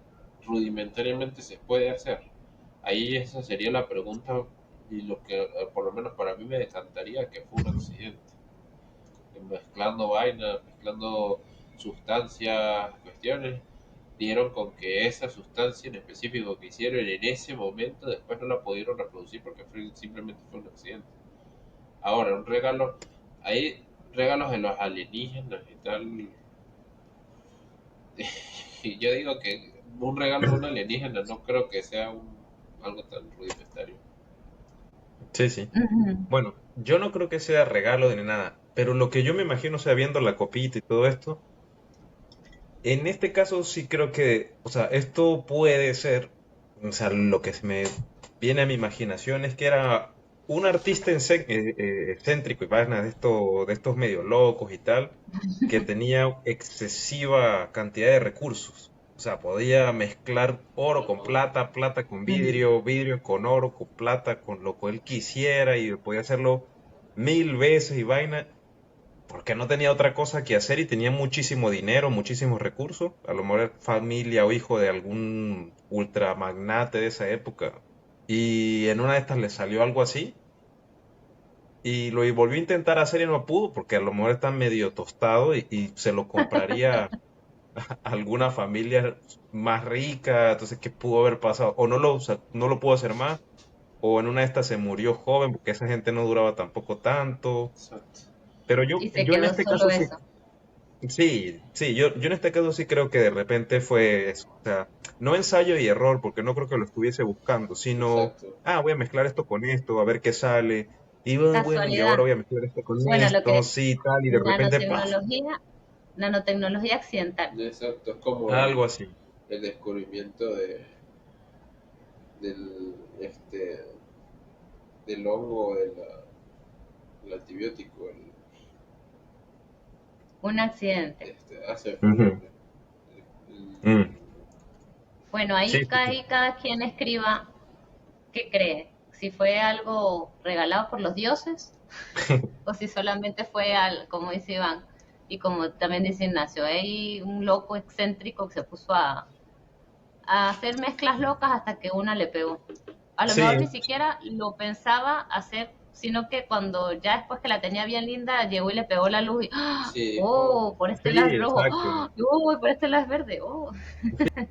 rudimentariamente se puede hacer. Ahí esa sería la pregunta y lo que por lo menos para mí me decantaría que fue un accidente. Mezclando vainas, mezclando sustancias, cuestiones, dieron con que esa sustancia en específico que hicieron en ese momento después no la pudieron reproducir porque simplemente fue un accidente. Ahora, un regalo, hay regalos de los alienígenas y tal. Y yo digo que un regalo de un alienígena no creo que sea algo tan rudimentario.
Sí, sí.
Ujú.
Bueno, yo no creo que sea regalo ni nada, pero lo que yo me imagino, o sea, viendo la copita y todo esto, en este caso sí creo que, o sea, esto puede ser, o sea, lo que se me viene a mi imaginación es que era un artista excéntrico y vaina de estos medio locos y tal, que tenía excesiva cantidad de recursos. O sea, podía mezclar oro con plata, plata con vidrio, vidrio con oro, con plata, con lo que él quisiera y podía hacerlo 1000 veces y vaina. porque no tenía otra cosa que hacer y tenía muchísimo dinero, muchísimos recursos. A lo mejor era familia o hijo de algún ultramagnate de esa época. Y en una de estas le salió algo así. Y lo volvió a intentar hacer y no pudo, porque a lo mejor está medio tostado y se lo compraría a alguna familia más rica. Entonces, ¿qué pudo haber pasado? O no lo, no lo pudo hacer más, o en una de estas se murió joven, porque esa gente no duraba tampoco tanto.
Exacto.
Pero
Y se
yo en
quedó
este
solo
caso sí.
eso.
Sí, sí, yo en este caso sí creo que de repente fue eso. O sea, no ensayo y error, porque no creo que lo estuviese buscando, sino,
Exacto.
voy a mezclar esto con esto, a ver qué sale. Y bueno, y ahora
Casualidad.
voy a mezclar esto con
Bueno, lo
esto,
que
sí, tal, y de repente, ¡paf!
nanotecnología, nanotecnología accidental.
Exacto. Es como
Algo así.
el descubrimiento del, del hongo, el antibiótico,
Un accidente.
se fue el
Ujú.
nombre.
Mm.
Bueno,
Sí,
ahí
sí, sí.
cada quien escriba qué cree. Si fue algo regalado por los dioses o si solamente fue, como dice Iván, y como también dice Ignacio, hay un loco excéntrico que se puso a hacer mezclas locas hasta que una le pegó. A lo mejor ni
Sí,
siquiera lo pensaba hacer, sino que cuando ya después que la tenía bien linda, llegó y le pegó la luz y, ¡ah!
Sí, dijo,
Oh, por este lado es
sí,
rojo,
exacto.
¡ah! Oh, por este lado es verde, oh.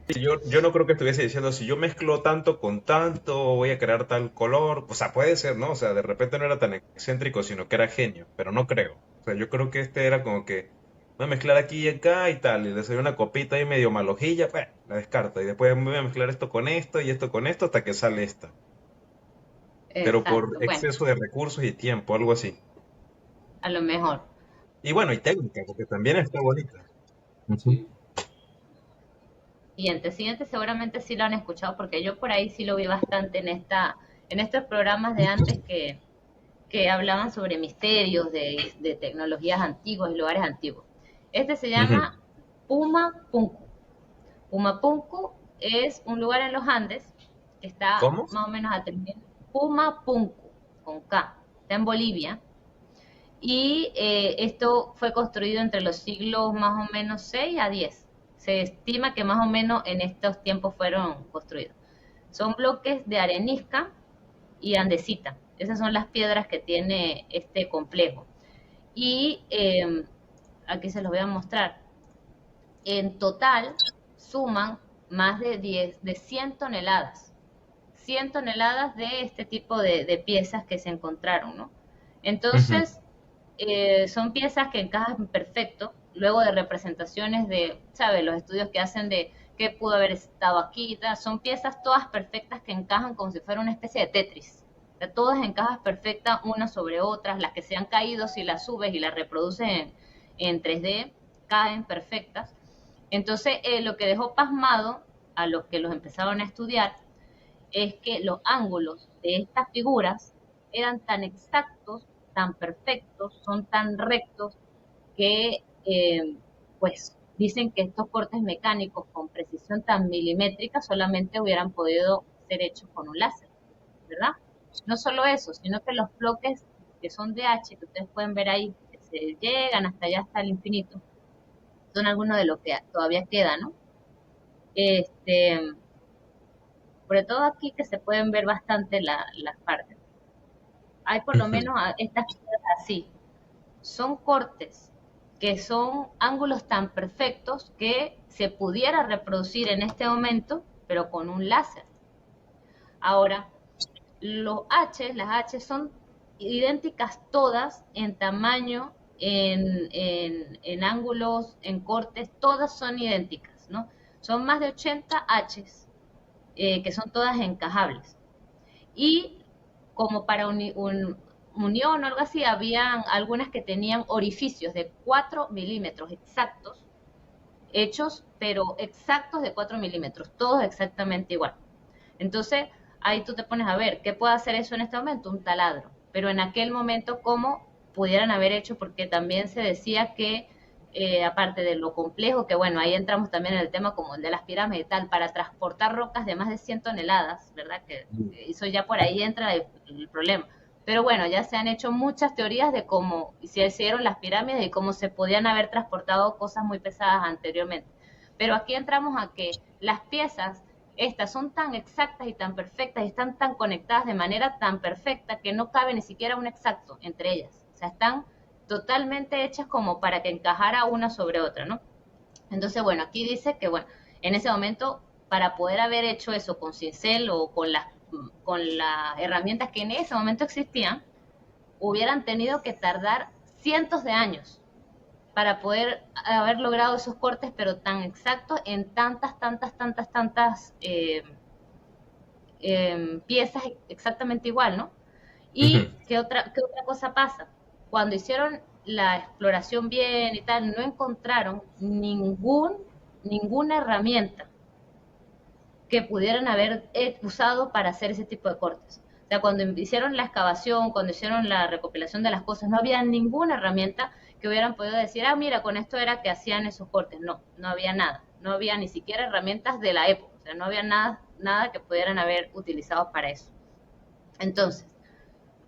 Sí, yo no creo que estuviese diciendo, si yo mezclo tanto con tanto, voy a crear tal color. O sea, puede ser, ¿no? O sea, de repente no era tan excéntrico, sino que era genio, pero no creo. O sea, yo creo que este era como que voy a mezclar aquí y acá y tal, y le salió una copita ahí medio malojilla, pues, la descarto. Y después voy a mezclar esto con esto hasta que sale esta. Pero por
Exacto, bueno,
exceso de recursos y tiempo, algo así.
a lo mejor.
Y bueno, y técnica, porque también está bonita. Ujú.
sí,
Siguiente seguramente sí lo han escuchado porque yo por ahí sí lo vi bastante en estos programas de antes que hablaban sobre misterios de tecnologías antiguas y lugares antiguos. Este se
Ujú.
llama Puma Punku. Puma Punku es un lugar en los Andes que está
¿Cómo?
más o menos a 3.000. Puma Punku, con K, está en Bolivia. Y esto fue construido entre los siglos más o menos 6 a 10. Se estima que más o menos en estos tiempos fueron construidos. Son bloques de arenisca y andesita. Esas son las piedras que tiene este complejo. Y aquí se los voy a mostrar. En total suman más de 100 toneladas. 100 toneladas de este tipo de piezas que se encontraron, ¿no?
Ujú.
Entonces, son piezas que encajan perfecto, luego de representaciones de, ¿sabes? Los estudios que hacen de qué pudo haber estado aquí, son piezas todas perfectas que encajan como si fuera una especie de Tetris. O sea, todas encajan perfectas unas sobre otras, las que se han caído si las subes y las reproduces en 3D, caen perfectas. Entonces, lo que dejó pasmado a los que los empezaron a estudiar es que los ángulos de estas figuras eran tan exactos, tan perfectos, son tan rectos que pues dicen que estos cortes mecánicos con precisión tan milimétrica solamente hubieran podido ser hechos con un láser, ¿verdad? No solo eso, sino que los bloques que son de H, que ustedes pueden ver ahí, que se llegan hasta allá, hasta el infinito, son algunos de los que todavía quedan, ¿no? Este, sobre todo aquí que se pueden ver bastante las partes. Hay por lo
Ujú.
menos estas piedras así. Son cortes que son ángulos tan perfectos que se pudiera reproducir en este momento, pero con un láser. Ahora, las H son idénticas todas en tamaño, en ángulos, en cortes, todas son idénticas, ¿no? Son más de 80 Hs, que son todas encajables. Y como para unión o algo así, habían algunas que tenían orificios de 4 milímetros exactos, hechos, pero exactos de 4 milímetros, todos exactamente igual. Entonces, ahí tú te pones a ver, ¿qué puede hacer eso en este momento? Un taladro. Pero en aquel momento, ¿cómo pudieran haber hecho? Porque también se decía que, aparte de lo complejo, que bueno, ahí entramos también en el tema como el de las pirámides y tal, para transportar rocas de más de 100 toneladas, ¿verdad? Que eso ya por ahí entra el problema. Pero bueno, ya se han hecho muchas teorías de cómo se hicieron las pirámides y cómo se podían haber transportado cosas muy pesadas anteriormente. Pero aquí entramos a que las piezas, estas son tan exactas y tan perfectas y están tan conectadas de manera tan perfecta que no cabe ni siquiera un exacto entre ellas. O sea, están totalmente hechas como para que encajara una sobre otra, ¿no? Entonces, bueno, aquí dice que, bueno, en ese momento, para poder haber hecho eso con cincel o con las herramientas que en ese momento existían, hubieran tenido que tardar cientos de años para poder haber logrado esos cortes, pero tan exactos en tantas piezas exactamente igual, ¿no?
Ujú.
¿Y qué otra cosa pasa? Cuando hicieron la exploración bien y tal, no encontraron ninguna herramienta que pudieran haber usado para hacer ese tipo de cortes. O sea, cuando hicieron la excavación, cuando hicieron la recopilación de las cosas, no había ninguna herramienta que hubieran podido decir, ah, mira, con esto era que hacían esos cortes. No, no había nada. No había ni siquiera herramientas de la época. O sea, no había nada que pudieran haber utilizado para eso. Entonces,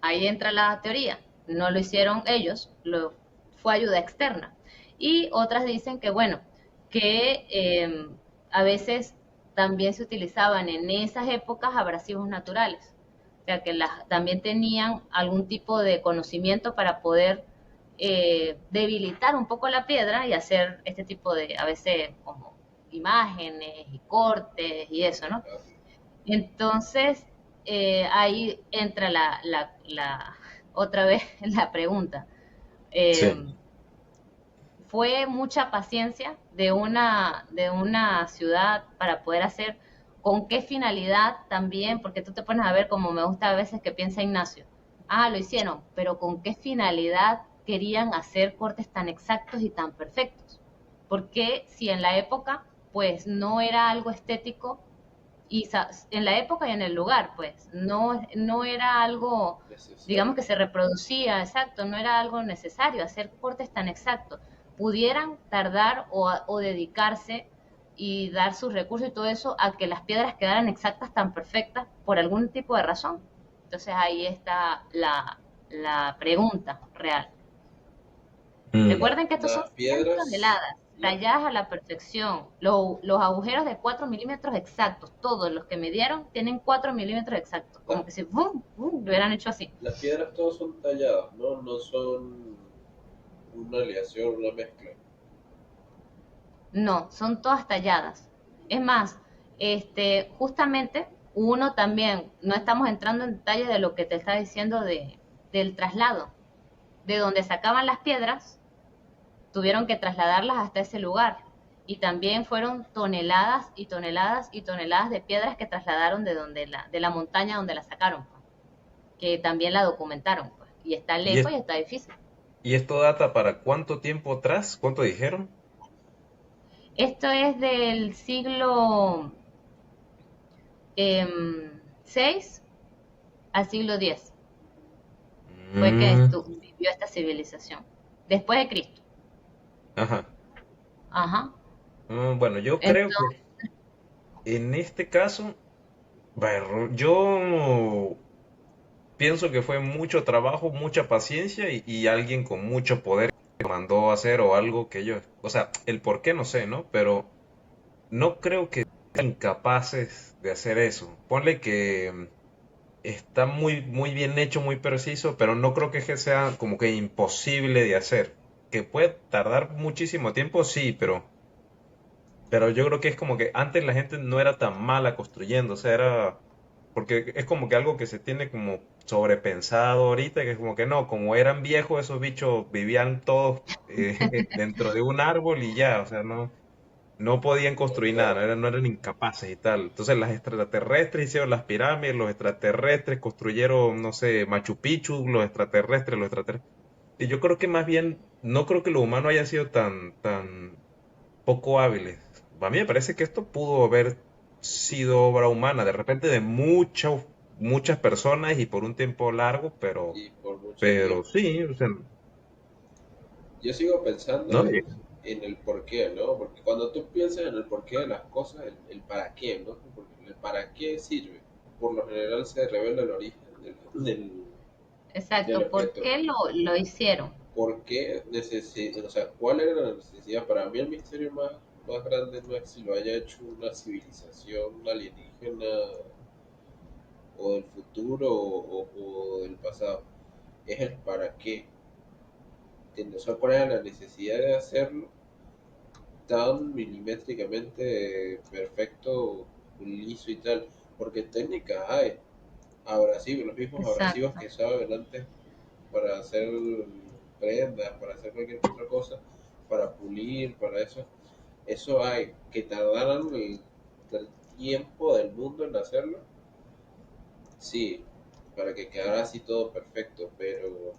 ahí entra la teoría. No lo hicieron ellos, fue ayuda externa. Y otras dicen que, bueno, que a veces también se utilizaban en esas épocas abrasivos naturales. O sea, que también tenían algún tipo de conocimiento para poder debilitar un poco la piedra y hacer este tipo de, a veces, como imágenes y cortes y eso, ¿no? Entonces, ahí entra otra vez la pregunta. Eh,
Sí.
¿Fue mucha paciencia de una ciudad para poder hacer con qué finalidad también? Porque tú te pones a ver, como me gusta a veces que piensa Ignacio. Ah, lo hicieron, pero ¿con qué finalidad querían hacer cortes tan exactos y tan perfectos? Porque si en la época, pues no era algo estético y en la época y en el lugar, pues, no era algo, digamos,
necesario.
que se reproducía, exacto, no era algo necesario hacer cortes tan exactos. Pudieran tardar o dedicarse y dar sus recursos y todo eso a que las piedras quedaran exactas, tan perfectas, por algún tipo de razón. Entonces ahí está la pregunta real.
Mm.
Recuerden que estos son
Las
100
piedras,
toneladas,
la-
talladas a la perfección. Los agujeros de 4 milímetros exactos, todos los que midieron tienen 4 milímetros exactos. Como
las,
que si ¡bum! ¡Bum! Lo hubieran hecho así.
las piedras todas son talladas, ¿no? No son una aleación, una mezcla.
No, son todas talladas. Es más, justamente uno también, no estamos entrando en detalles de lo que te está diciendo del traslado, de donde sacaban las piedras tuvieron que trasladarlas hasta ese lugar. Y también fueron toneladas y toneladas y toneladas de piedras que trasladaron de la montaña donde la sacaron, pues, que también la documentaron. Pues, y está
¿Y,
lejos y está difícil.
y esto data para cuánto tiempo atrás? ¿Cuánto dijeron?
Esto es del siglo VI al siglo X. Fue que
Mm,
vivió esta civilización. Después de Cristo.
ajá.
Ajá.
Bueno, yo creo que
Entonces,
en este caso, bueno, yo pienso que fue mucho trabajo, mucha paciencia y alguien con mucho poder que mandó a hacer o algo que yo, o sea, el por qué no sé, ¿no? Pero no creo que sean incapaces de hacer eso. Ponle que está muy bien hecho, muy preciso, pero no creo que sea como que imposible de hacer. Que puede tardar muchísimo tiempo, sí, pero yo creo que es como que antes la gente no era tan mala construyendo, o sea, era, porque es como que algo que se tiene como sobrepensado ahorita, que es como que no, como eran viejos esos bichos vivían todos dentro de un árbol y ya, o sea, no podían construir nada,
Claro,
no eran incapaces y tal. Entonces las extraterrestres hicieron las pirámides, los extraterrestres construyeron, no sé, Machu Picchu, los extraterrestres. Y yo creo que más bien, no creo que los humanos hayan sido tan poco hábiles. A mí me parece que esto pudo haber sido obra humana, de repente de muchas personas y por un tiempo largo,
y por mucho
pero
tiempo.
sí, o sea,
Yo sigo pensando
¿no?
en el porqué, ¿no? Porque cuando tú piensas en el porqué de las cosas, el para qué, ¿no? Porque el para qué sirve. Por lo general se revela el origen del
exacto. ¿Por
objeto.
qué lo hicieron?
¿Por qué o sea, cuál era la necesidad? Para mí el misterio más grande no es si lo haya hecho una civilización alienígena o del futuro o del pasado. Es el para qué. ¿Entiendes? O sea, cuál era la necesidad de hacerlo tan milimétricamente perfecto, liso y tal. Porque técnica hay. Abrasivos, los mismos abrasivos
Exacto,
que usaban antes para hacer prendas, para hacer cualquier otra cosa, para pulir, para eso. Eso hay. Que tardaran el tiempo del mundo en hacerlo, sí, para que quedara así todo perfecto, pero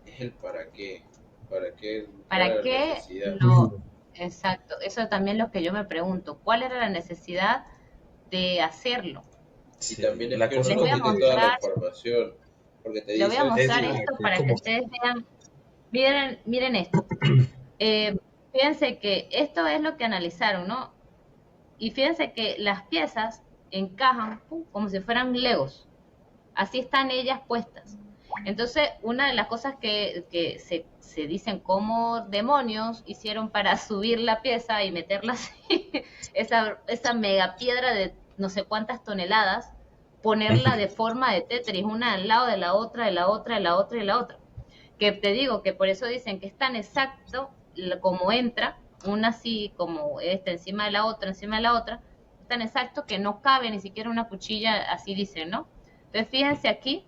es el para qué. ¿Para qué? ¿Cuál
¿para
era la
qué
necesidad?
lo... Exacto, eso también es lo que yo me pregunto. ¿Cuál era la necesidad de hacerlo?
Y
Sí,
también es
la
que uno
cosa
Les
no
voy a
como
tiene
que
toda la
mostrar,
información, porque te
les voy a
dicen,
mostrar
ah,
esto
exacto, es
para que
como,
ustedes vean. Miren esto. Eh, Fíjense que esto es lo que analizaron, ¿no? Y fíjense que las piezas encajan como si fueran legos. Así están ellas puestas. Entonces, una de las cosas que se dicen como demonios hicieron para subir la pieza y meterla así, esa mega piedra de no sé cuántas toneladas, ponerla de forma de Tetris, una al lado de la otra, de la otra, de la otra y de la otra. Que te digo que por eso dicen que es tan exacto como entra, una así como esta encima de la otra, encima de la otra, es tan exacto que no cabe ni siquiera una cuchilla, así dicen, ¿no? Entonces fíjense aquí,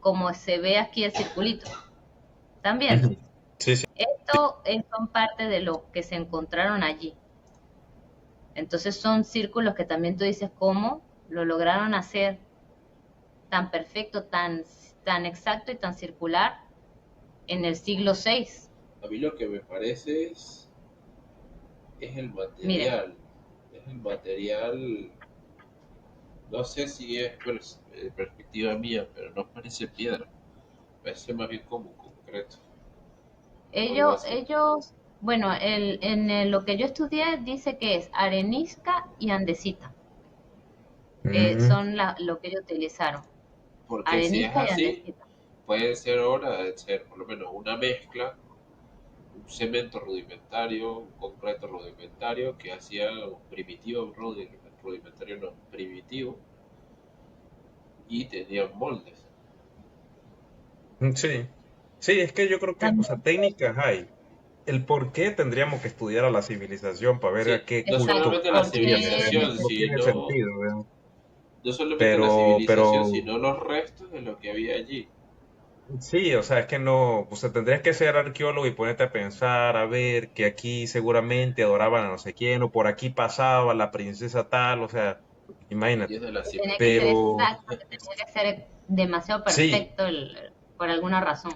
como se ve aquí el circulito. ¿Están viendo?
sí, sí.
Esto son parte de lo que se encontraron allí. Entonces son círculos que también tú dices cómo lo lograron hacer tan perfecto, tan exacto y tan circular en el siglo VI.
a mí lo que me parece es
Miren,
es el material, no sé si es perspectiva mía, pero no parece piedra, parece más bien como concreto o algo así.
bueno, lo que yo estudié dice que es arenisca y andesita.
Mm,
Son lo que ellos utilizaron.
Porque si es
Arenisca y
así,
andesita.
puede ser ahora, de ser por lo menos una mezcla, un cemento rudimentario, un concreto rudimentario que hacía un primitivo, rudimentario no, primitivo, y tenía moldes.
sí, sí, es que yo creo que, o sea,
También,
técnicas hay. El por qué tendríamos que estudiar a la civilización para ver a
Sí,
qué
no
culto
exacto,
solamente la
pertenecía. No,
civilización,
porque
no tiene
sino
sentido, ¿verdad?
no solamente la civilización,
Pero,
sino los restos de lo que había allí.
sí, o sea, es que no, o sea, tendrías que ser arqueólogo y ponerte a pensar, a ver, que aquí seguramente adoraban a no sé quién, o por aquí pasaba la princesa tal, o sea,
Dios
imagínate.
de la
tenía que ser
simetría.
Pero,
exacto, que tenía que ser demasiado
sí,
perfecto por alguna razón.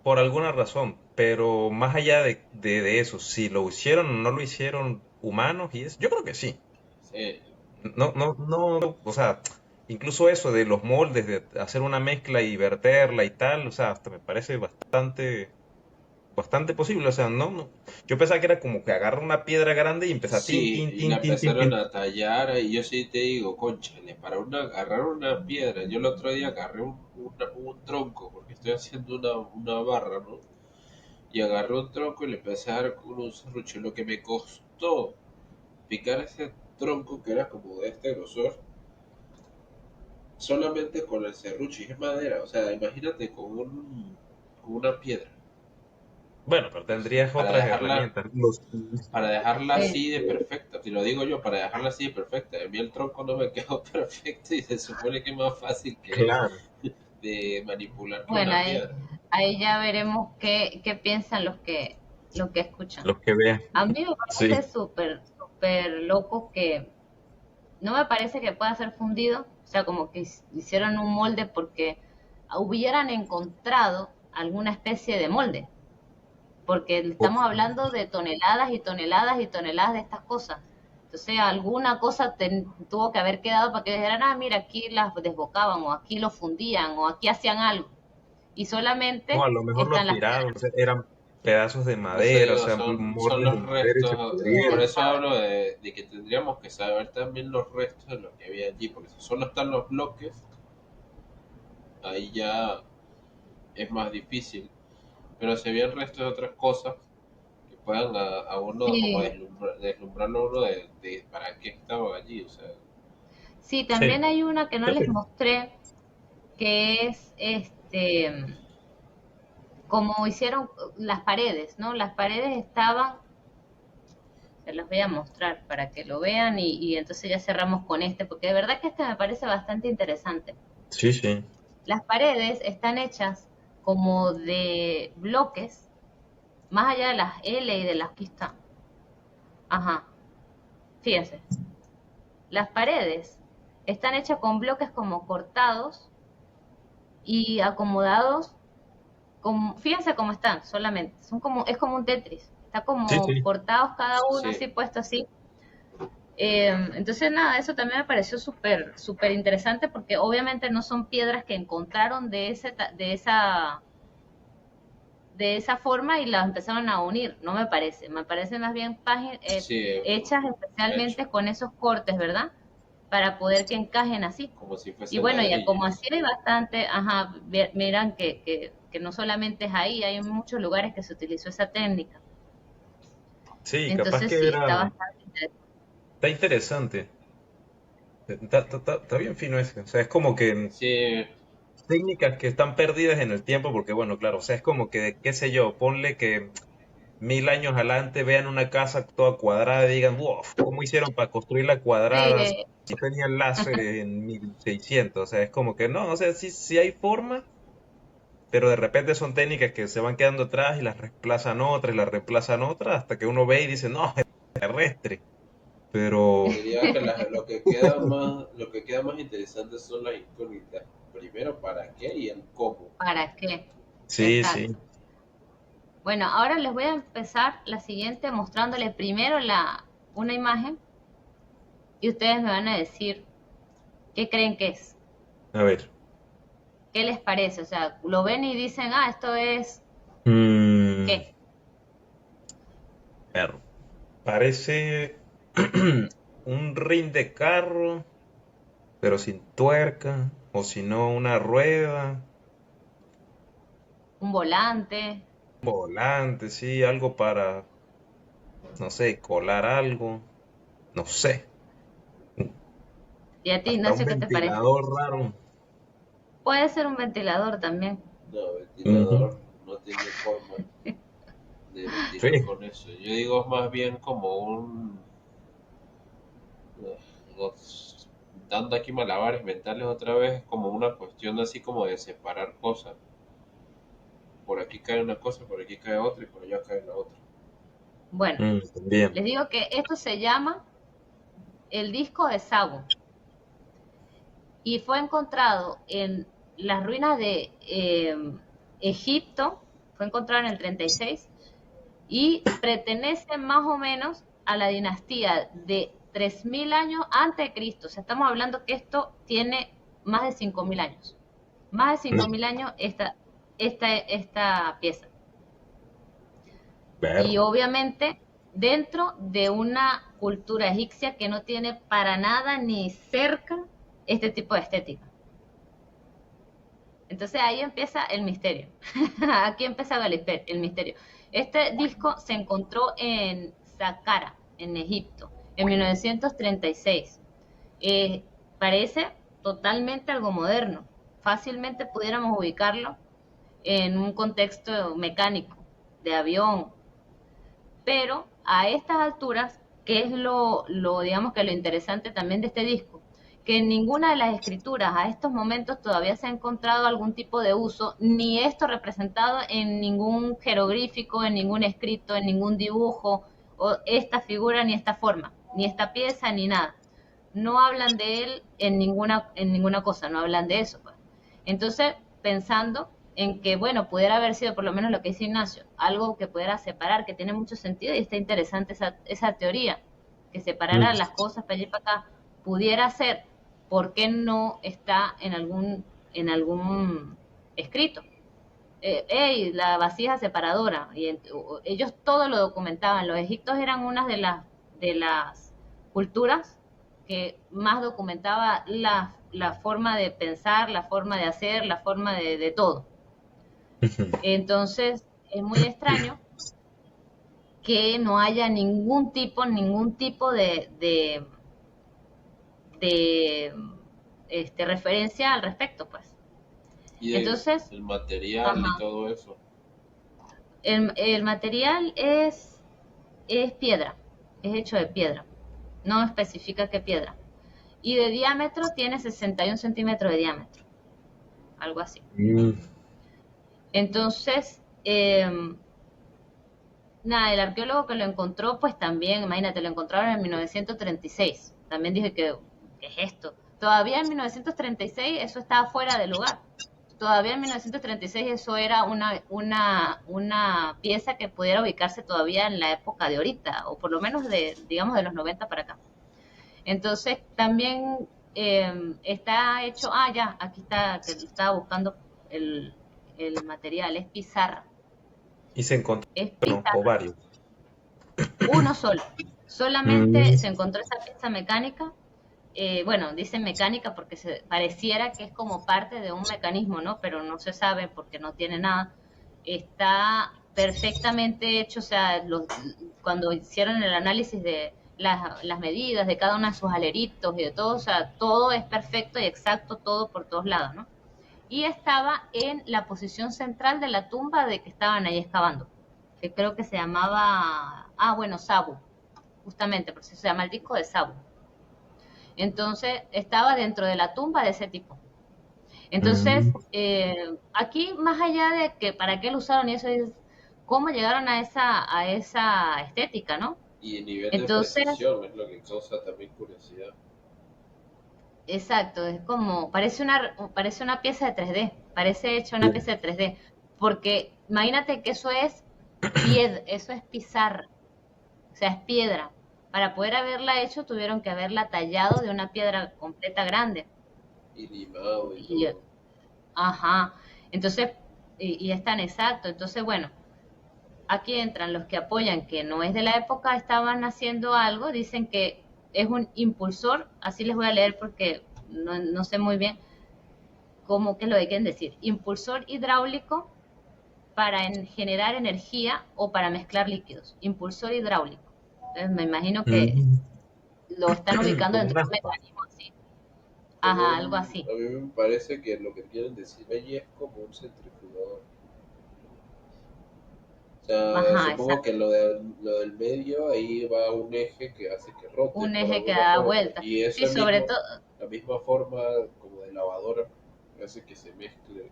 por alguna razón, pero más allá de eso, si lo hicieron o no lo hicieron humanos y eso, yo creo que sí.
Sí,
No, no, no, o sea, incluso eso de los moldes, de hacer una mezcla y verterla y tal, o sea, hasta me parece bastante posible, o sea, no, no. Yo pensaba que era como que agarrar una piedra grande y empezar tin,
sí,
tin,
y la
tin, tin, tin,
empezaron
tin.
a tallar y yo sí te digo, cónchale, para agarrar una piedra, yo el otro día agarré un tronco, porque estoy haciendo una barra, ¿no? Y agarré un tronco y le empecé a dar con un serrucho. Lo que me costó picar ese tronco que era como de este grosor, solamente con el serrucho, y es madera, o sea, imagínate con una piedra,
Bueno, pero tendrías
para
otras
dejarla,
herramientas.
para dejarla
Sí.
así de perfecta, te lo digo yo, para dejarla así de perfecta, a mí el tronco no me quedó perfecto y se supone que es más fácil que
Claro,
de manipular que
Bueno,
una piedra.
ahí ya veremos qué piensan los que escuchan.
los que vean.
A mí me
Sí.
parece súper, súper loco que no me parece que pueda ser fundido, o sea, como que hicieron un molde porque hubieran encontrado alguna especie de molde, porque
O-
estamos hablando de toneladas y toneladas y toneladas de estas cosas. Entonces, alguna cosa tuvo que haber quedado para que dijeran, ah, mira, aquí las desbocaban, o aquí lo fundían, o aquí hacían algo. Y
o
solamente
a lo mejor lo
están las
tiraron,
piedras.
o sea, pedazos de
Por eso
madera, o
digo,
sea,
son
moldes de
los
madera y se
restos, por
pudrieron.
eso hablo de que tendríamos que saber también los restos de lo que había allí, porque si solo están los bloques, ahí ya es más difícil. Pero si había restos de otras cosas que puedan a uno como
Sí,
deslumbrarlo a uno de para qué estaba allí, o sea,
sí,
Sí,
también hay una que no
sí,
les
sí.
mostré, que es como hicieron las paredes, ¿no? Las paredes estaban, se los voy a mostrar para que lo vean y entonces ya cerramos con este, porque de verdad que este me parece bastante interesante.
Sí, sí.
Las paredes están hechas como de bloques, más allá de las L y de las que están. Ajá, fíjense. Las paredes están hechas con bloques como cortados y acomodados, fíjense cómo están solamente. Son como, es como un Tetris. Está
Sí,
como
sí.
cortados cada uno,
sí,
así puesto así. Entonces, nada, eso también me pareció súper, súper interesante porque obviamente no son piedras que encontraron de esa forma y las empezaron a unir, no me parece. Me parece más bien
sí,
hechas
hecho,
especialmente con esos cortes, ¿verdad? Para poder que encajen así.
como si
Y
fuesen
bueno, ya como
ladrillos.
así hay bastante, ajá, miran que no solamente es ahí, hay en muchos lugares que se utilizó esa técnica.
Sí, capaz
Entonces
que
sí, está
era.
bastante interesante.
Está interesante. Está bien fino ese. O sea, es como que
Sí,
técnicas que están perdidas en el tiempo, porque bueno, claro, o sea, es como que, qué sé yo, ponle que 1000 años adelante vean una casa toda cuadrada y digan, wow, ¿cómo hicieron para construirla cuadrada? Si
Sí,
no tenían láser en 1600. O sea, es como que no, o sea, sí, sí hay forma, pero de repente son técnicas que se van quedando atrás y las reemplazan otras y las reemplazan otras hasta que uno ve y dice, no, es terrestre. Pero
diría que lo que queda más interesante son las incógnitas. Primero, ¿para qué? Y el cómo.
¿para qué?
sí,
Exacto.
sí.
Bueno, ahora les voy a empezar la siguiente mostrándoles primero una imagen y ustedes me van a decir qué creen que es,
A ver.
qué les parece. O sea, lo ven y dicen, ah, esto es,
Mm,
¿qué?
ver, parece un rin de carro, pero sin tuerca, o si no, una rueda,
Un volante.
volante, sí, algo para, no sé, colar algo, no sé,
Y a ti,
hasta
no
un
sé qué te parece.
ventilador raro.
Puede ser un ventilador también.
No,
Ujú.
ventilador no tiene forma de
Sí,
ventilar con eso. Yo digo más bien como no, dando aquí malabares mentales otra vez, como una cuestión así como de separar cosas. Por aquí cae una cosa, por aquí cae otra y por allá cae la otra.
Bueno,
también.
les digo que esto se llama el disco de Sabu y fue encontrado en las ruinas de Egipto, fue encontrado en el 36 y pertenece más o menos a la dinastía de 3000 años antes de Cristo. O sea, estamos hablando que esto tiene más de 5000 años. Más de 5000 años esta pieza.
Ver.
Y obviamente dentro de una cultura egipcia que no tiene para nada ni cerca este tipo de estética. Entonces ahí empieza el misterio. Aquí empieza el misterio. Este disco se encontró en Saqqara, en Egipto, en 1936. Eh, Parece totalmente algo moderno. Fácilmente pudiéramos ubicarlo en un contexto mecánico, de avión, pero a estas alturas, que es digamos que lo interesante también de este disco, que en ninguna de las escrituras a estos momentos todavía se ha encontrado algún tipo de uso, ni esto representado en ningún jeroglífico, en ningún escrito, en ningún dibujo, o esta figura, ni esta forma, ni esta pieza, ni nada. No hablan de él en ninguna cosa, no hablan de eso, pues. Entonces, pensando en que, bueno, pudiera haber sido por lo menos lo que dice Ignacio, algo que pudiera separar, que tiene mucho sentido y está interesante esa teoría, que separara
Mm,
las cosas para allá y para acá, pudiera ser, ¿por qué no está en algún escrito? la vasija separadora. Ellos todo lo documentaban. Los egipcios eran una de las culturas que más documentaba la forma de pensar, la forma de hacer, la forma de todo. Entonces, es muy extraño que no haya ningún tipo de referencia al respecto, pues.
Y
Entonces,
el material y
ajá,
todo eso.
el material es piedra, es hecho de piedra, no especifica qué piedra. Y de diámetro tiene 61 centímetros de diámetro, algo así.
Mm.
Entonces, nada, el arqueólogo que lo encontró, pues también, imagínate, lo encontraron en 1936. También dije que, ¿qué es esto? Todavía en 1936 eso estaba fuera de lugar. Todavía en 1936 eso era una pieza que pudiera ubicarse todavía en la época de ahorita, o por lo menos digamos, de los 90 para acá. Entonces, también está hecho, ya, aquí está, que estaba buscando el, el material, es pizarra.
Y se
Es
encontraron, o
pizarra.
varios.
Uno solo. Solamente se
Mm.
encontró esa pieza mecánica. Bueno, dicen mecánica porque pareciera que es como parte de un mecanismo, ¿no? Pero no se sabe porque no tiene nada. Está perfectamente hecho, o sea, cuando hicieron el análisis de las medidas de cada uno de sus aleritos y de todo, o sea, todo es perfecto y exacto, todo por todos lados, ¿no? Y estaba en la posición central de la tumba de que estaban ahí excavando, que creo que se llamaba, bueno, Sabu, justamente, por eso se llama el disco de Sabu. Entonces estaba dentro de la tumba de ese tipo.
Mm.
Entonces, aquí más allá de que para qué lo usaron y eso es cómo llegaron a esa estética, ¿no?
Y el nivel de
Entonces,
precisión es lo que causa también curiosidad.
exacto, es como, parece una pieza de 3D, parece hecha una pieza de 3D, porque imagínate que eso es pizarra, o sea, es piedra. Para poder haberla hecho tuvieron que haberla tallado de una piedra completa grande.
Y limado y
Y,
todo.
ajá, entonces, y es tan exacto. Entonces, bueno, aquí entran los que apoyan que no es de la época, estaban haciendo algo, dicen que es un impulsor, así les voy a leer porque no sé muy bien cómo que lo quieren decir. Impulsor hidráulico para generar energía o para mezclar líquidos. Impulsor hidráulico. Entonces, me imagino que
Mm.
lo están ubicando
Como un
dentro de un
aspa.
mecanismo así. Ajá, algo así.
A mí me parece que lo que quieren decir allí es como un centrifugador. O sea,
Ajá,
supongo que
exacto.
lo del medio, ahí va un eje que hace que rote
Un
por
eje que
alguna
da
forma.
vuelta.
Y
Sí,
eso
sobre
mismo,
todo,
la misma forma como de lavadora, hace que se mezcle.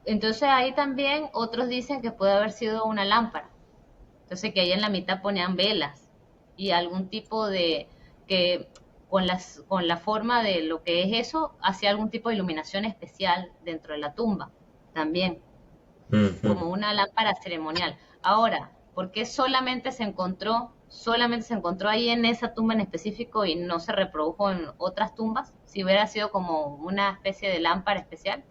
entonces ahí también otros dicen que puede haber sido una lámpara. Entonces que ahí en la mitad ponían velas y algún tipo que con la forma de lo que es eso, hacía algún tipo de iluminación especial dentro de la tumba también,
Ujú.
como una lámpara ceremonial. Ahora, ¿por qué solamente se encontró ahí en esa tumba en específico y no se reprodujo en otras tumbas? Si hubiera sido como una especie de lámpara especial.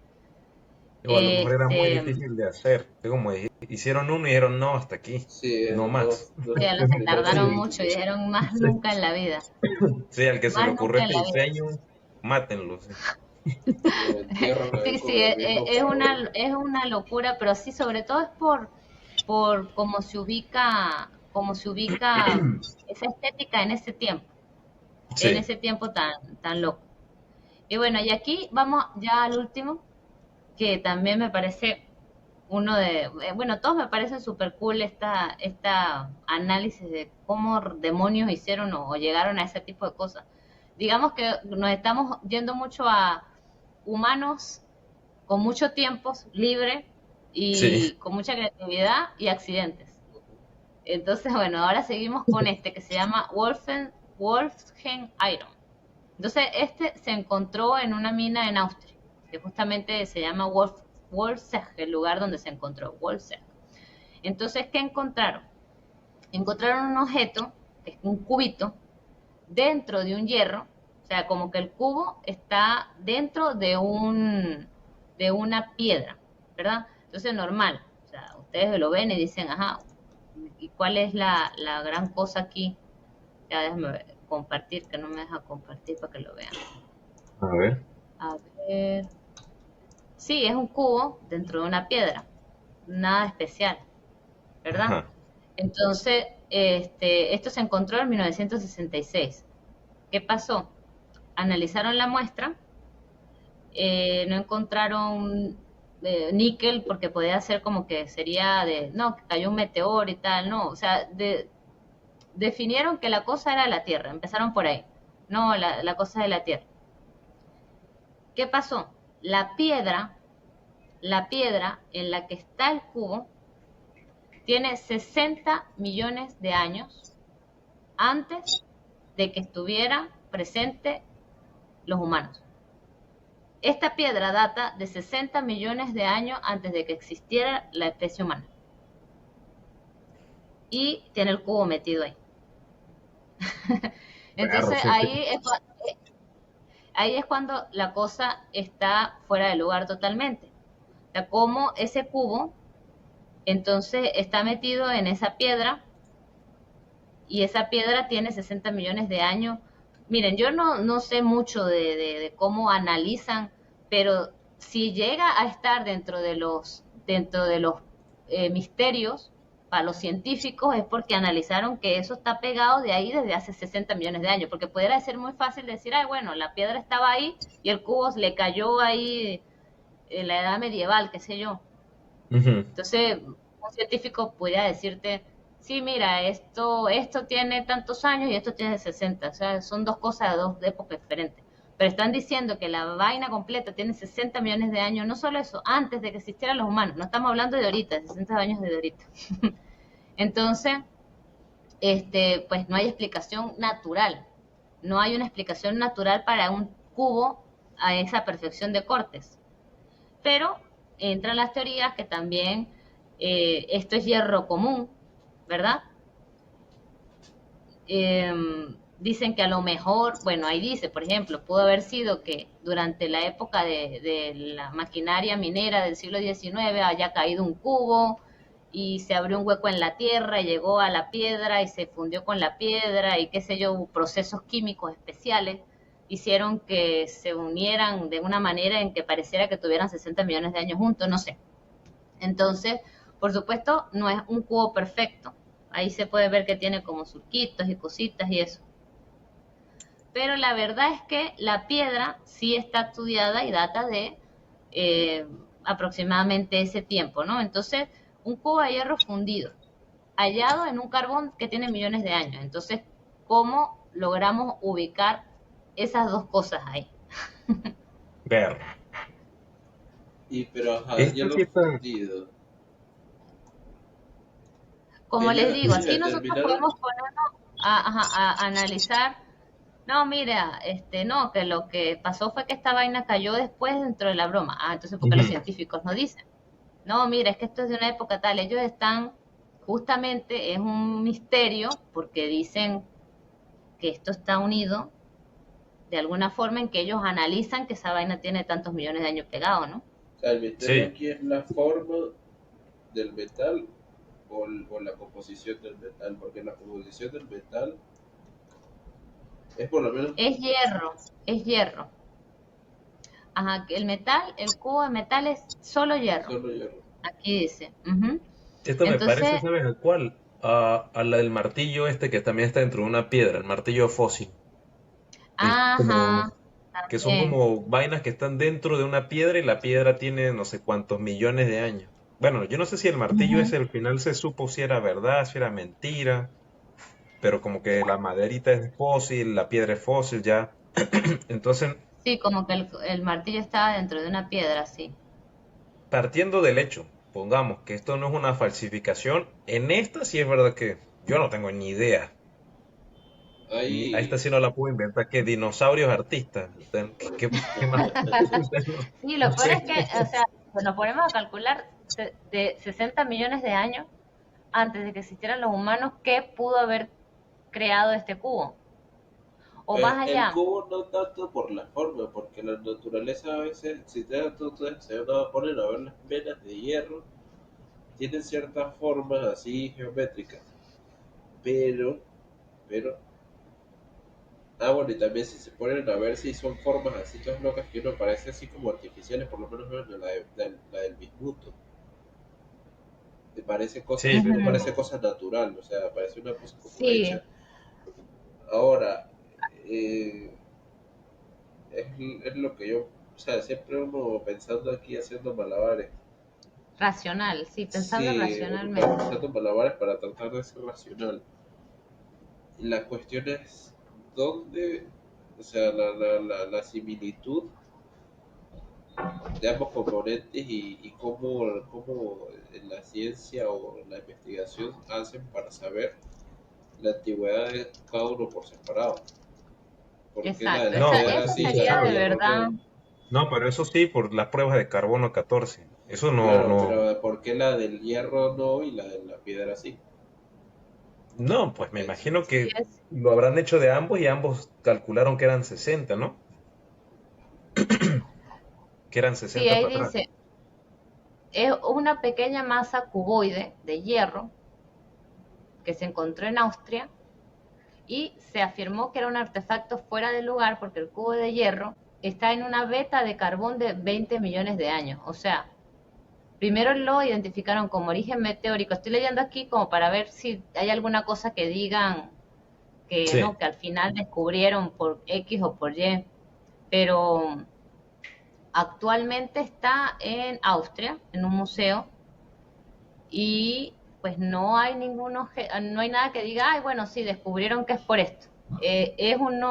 O a lo mejor era muy
Este,
difícil de hacer. Es como hicieron uno y dijeron, no, hasta aquí,
Sí,
no
no,
más.
no,
ya
no
se
primero
tardaron
sí.
mucho y dijeron más
Sí.
nunca en la vida,
Sí, al que se le
más
ocurrió
nunca en
este
la vida.
diseño, mátenlo. Sí.
Lo entierran ahí
Sí,
con
sí,
el mismo cadáver.
es una locura, pero sí, sobre todo es por cómo se ubica esa estética en
Sí.
ese tiempo tan loco. Y bueno, y aquí vamos ya al último, que también me parece bueno, todos me parecen súper cool esta análisis de cómo demonios hicieron o llegaron a ese tipo de cosas. Digamos que nos estamos yendo mucho a humanos con mucho tiempo libre
Sí.
y con mucha creatividad y accidentes. Entonces, bueno, ahora seguimos con este que se llama Wolfgang Iron. Entonces, este se encontró en una mina en Austria, que justamente se llama Wolfseg, el lugar donde se encontró, Wolfseg. Entonces, ¿qué encontraron? Encontraron un objeto, que es un cubito, dentro de un hierro, o sea, como que el cubo está dentro de una piedra, ¿verdad? Entonces, normal. O sea, ustedes lo ven y dicen, ajá, ¿y cuál es la gran cosa aquí? Ya déjame compartir, que no me deja compartir para que lo vean.
A ver.
A ver. Sí, es un cubo dentro de una piedra. Nada especial, ¿verdad?
Ajá.
Entonces, esto se encontró en 1966. ¿Qué pasó? Analizaron la muestra, no encontraron níquel porque podía ser como que sería no, que cayó un meteoro y tal, no, o sea, definieron que la cosa era la Tierra, empezaron por ahí, no, la cosa de la Tierra. ¿Qué pasó? La piedra en la que está el cubo tiene 60 millones de años antes de que estuviera presente los humanos. Esta piedra data de 60 millones de años antes de que existiera la especie humana. Y tiene el cubo metido ahí.
Perro,
Entonces
sí, sí.
ahí es cuando la cosa está fuera de lugar totalmente. O sea, como ese cubo entonces está metido en esa piedra y esa piedra tiene 60 millones de años. Miren, yo no sé mucho de cómo analizan, pero si llega a estar dentro de los misterios para los científicos es porque analizaron que eso está pegado de ahí desde hace 60 millones de años, porque pudiera ser muy fácil decir, ay, bueno, la piedra estaba ahí y el cubo le cayó ahí en la edad medieval, qué sé yo.
Ujú.
Entonces, un científico podría decirte, sí, mira, esto tiene tantos años y esto tiene 60, o sea, son dos cosas de dos épocas diferentes. Pero están diciendo que la vaina completa tiene 60 millones de años, no solo eso, antes de que existieran los humanos, no estamos hablando de ahorita, 60 años de ahorita. Entonces, pues no hay explicación natural, no hay una explicación natural para un cubo a esa perfección de cortes. Pero entran las teorías que también esto es hierro común, ¿verdad? Dicen que a lo mejor, bueno, ahí dice, por ejemplo, pudo haber sido que durante la época de la maquinaria minera del siglo XIX haya caído un cubo y se abrió un hueco en la tierra y llegó a la piedra y se fundió con la piedra y qué sé yo, procesos químicos especiales hicieron que se unieran de una manera en que pareciera que tuvieran 60 millones de años juntos, no sé. Entonces, por supuesto, no es un cubo perfecto. Ahí se puede ver que tiene como surquitos y cositas y eso. Pero la verdad es que la piedra sí está estudiada y data de eh, aproximadamente ese tiempo, ¿no? Entonces, un cubo de hierro fundido, hallado en un carbón que tiene millones de años. Entonces, ¿cómo logramos ubicar esas dos cosas ahí?
Ver.
Pero ajá,
Esto
hielo
sí está.
fundido.
Como les
Ellos,
digo,
ellos
aquí nosotros
determinaron.
podemos ponernos a analizar. No, mira, no, que lo que pasó fue que esta vaina cayó después dentro de la broma. Ah, entonces, ¿por qué los
Ujú.
científicos no dicen? No, mira, es que esto es de una época tal. Ellos están, justamente, es un misterio, porque dicen que esto está unido de alguna forma en que ellos analizan que esa vaina tiene tantos millones de años pegado, ¿no?
O sea, el misterio
Sí.
aquí es la forma del metal o la composición del metal, porque la composición del metal es por lo menos
Es hierro, es hierro. Ajá, que el metal, el cubo de metal es solo hierro.
solo hierro.
Aquí dice. Ujú.
Esto me parece,
Entonces,
¿sabes a cuál? A la del martillo este que también está dentro de una piedra, el martillo fósil. Es como
ajá,
que son
también.
como vainas que están dentro de una piedra y la piedra tiene no sé cuántos millones de años. Bueno, yo no sé si el martillo
Ujú.
ese al final se supo si era verdad, si era mentira, pero como que la maderita es fósil, la piedra es fósil ya. Entonces,
Sí, como que el martillo estaba dentro de una piedra, sí.
partiendo del hecho, pongamos que esto no es una falsificación, en esta sí es verdad que yo no tengo ni idea. A esta
Ahí,
sí no la puedo inventar, que dinosaurios artistas. ¿Qué más?
Sí,
No
lo peor es
sé.
que, o sea, pues nos ponemos a calcular de 60 millones de años antes de que existieran los humanos, ¿qué pudo haber creado este cubo? o más
El
allá.
cubo no tanto por la forma, porque la naturaleza a veces, si tú se van a poner a ver las venas de hierro, tienen ciertas formas así geométricas, pero, pero, bueno, y también si se ponen a ver si son formas así todas locas que uno parece así como artificiales, por lo menos bueno, la del bismuto, te parece cosas,
Sí,
no
Ujú.
parece cosa natural, o sea, parece una cosa como
Sí,
hecha. Ahora, eh, es lo que yo, o sea, siempre uno pensando aquí haciendo malabares.
racional, sí, pensando
Sí, uno está
racionalmente.
pensando malabares para tratar de ser racional. Y la cuestión es dónde, o sea, la similitud de ambos componentes y cómo en la ciencia o en la investigación hacen para saber la antigüedad de cada uno por separado. ¿Por qué la de
Exacto,
la
no, pero
piedra
eso
esa
sí
sí y
se
la
sería
del
de
sabe.
hierro
verdad.
no?
No, pero eso sí, por las pruebas de carbono 14. Eso no,
Claro,
no,
pero ¿por qué la del hierro no y la de la piedra sí?
no, pues me
Es,
imagino
Sí,
que lo habrán hecho de ambos y ambos calcularon que eran 60, ¿no? Que eran
sí,
60
ahí
para atrás.
dice, es una pequeña masa cuboide de hierro que se encontró en Austria y se afirmó que era un artefacto fuera de lugar porque el cubo de hierro está en una veta de carbón de 20 millones de años. O sea, primero lo identificaron como origen meteórico. Estoy leyendo aquí como para ver si hay alguna cosa que digan que
Sí.
no, que al final descubrieron por X o por Y, pero actualmente está en Austria, en un museo, y pues no hay no hay nada que diga, ay, bueno, sí, descubrieron que es por esto. Es un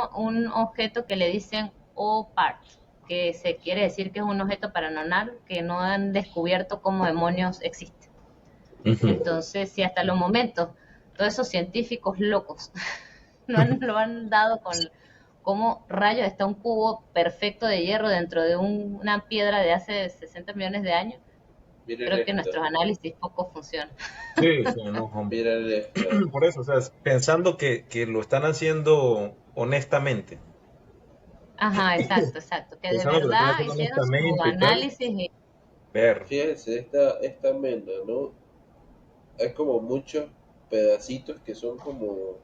objeto que le dicen OPAR, que se quiere decir que es un objeto paranormal que no han descubierto cómo demonios existe.
Ujú.
Entonces, si hasta los momentos, todos esos científicos locos lo han dado con cómo rayos está un cubo perfecto de hierro dentro de una piedra de hace 60 millones de años,
miren
creo que
esto,
nuestros análisis poco funcionan.
Sí, sí, no, hombre.
miren esto.
Por eso, o sea, pensando que lo están haciendo honestamente,
Ajá, exacto, exacto. Que de
pensando que lo están
verdad
haciendo
hicieron su
honestamente y tal,
análisis y...
ver.
Fíjense, esta mena, ¿no? Hay como muchos pedacitos que son como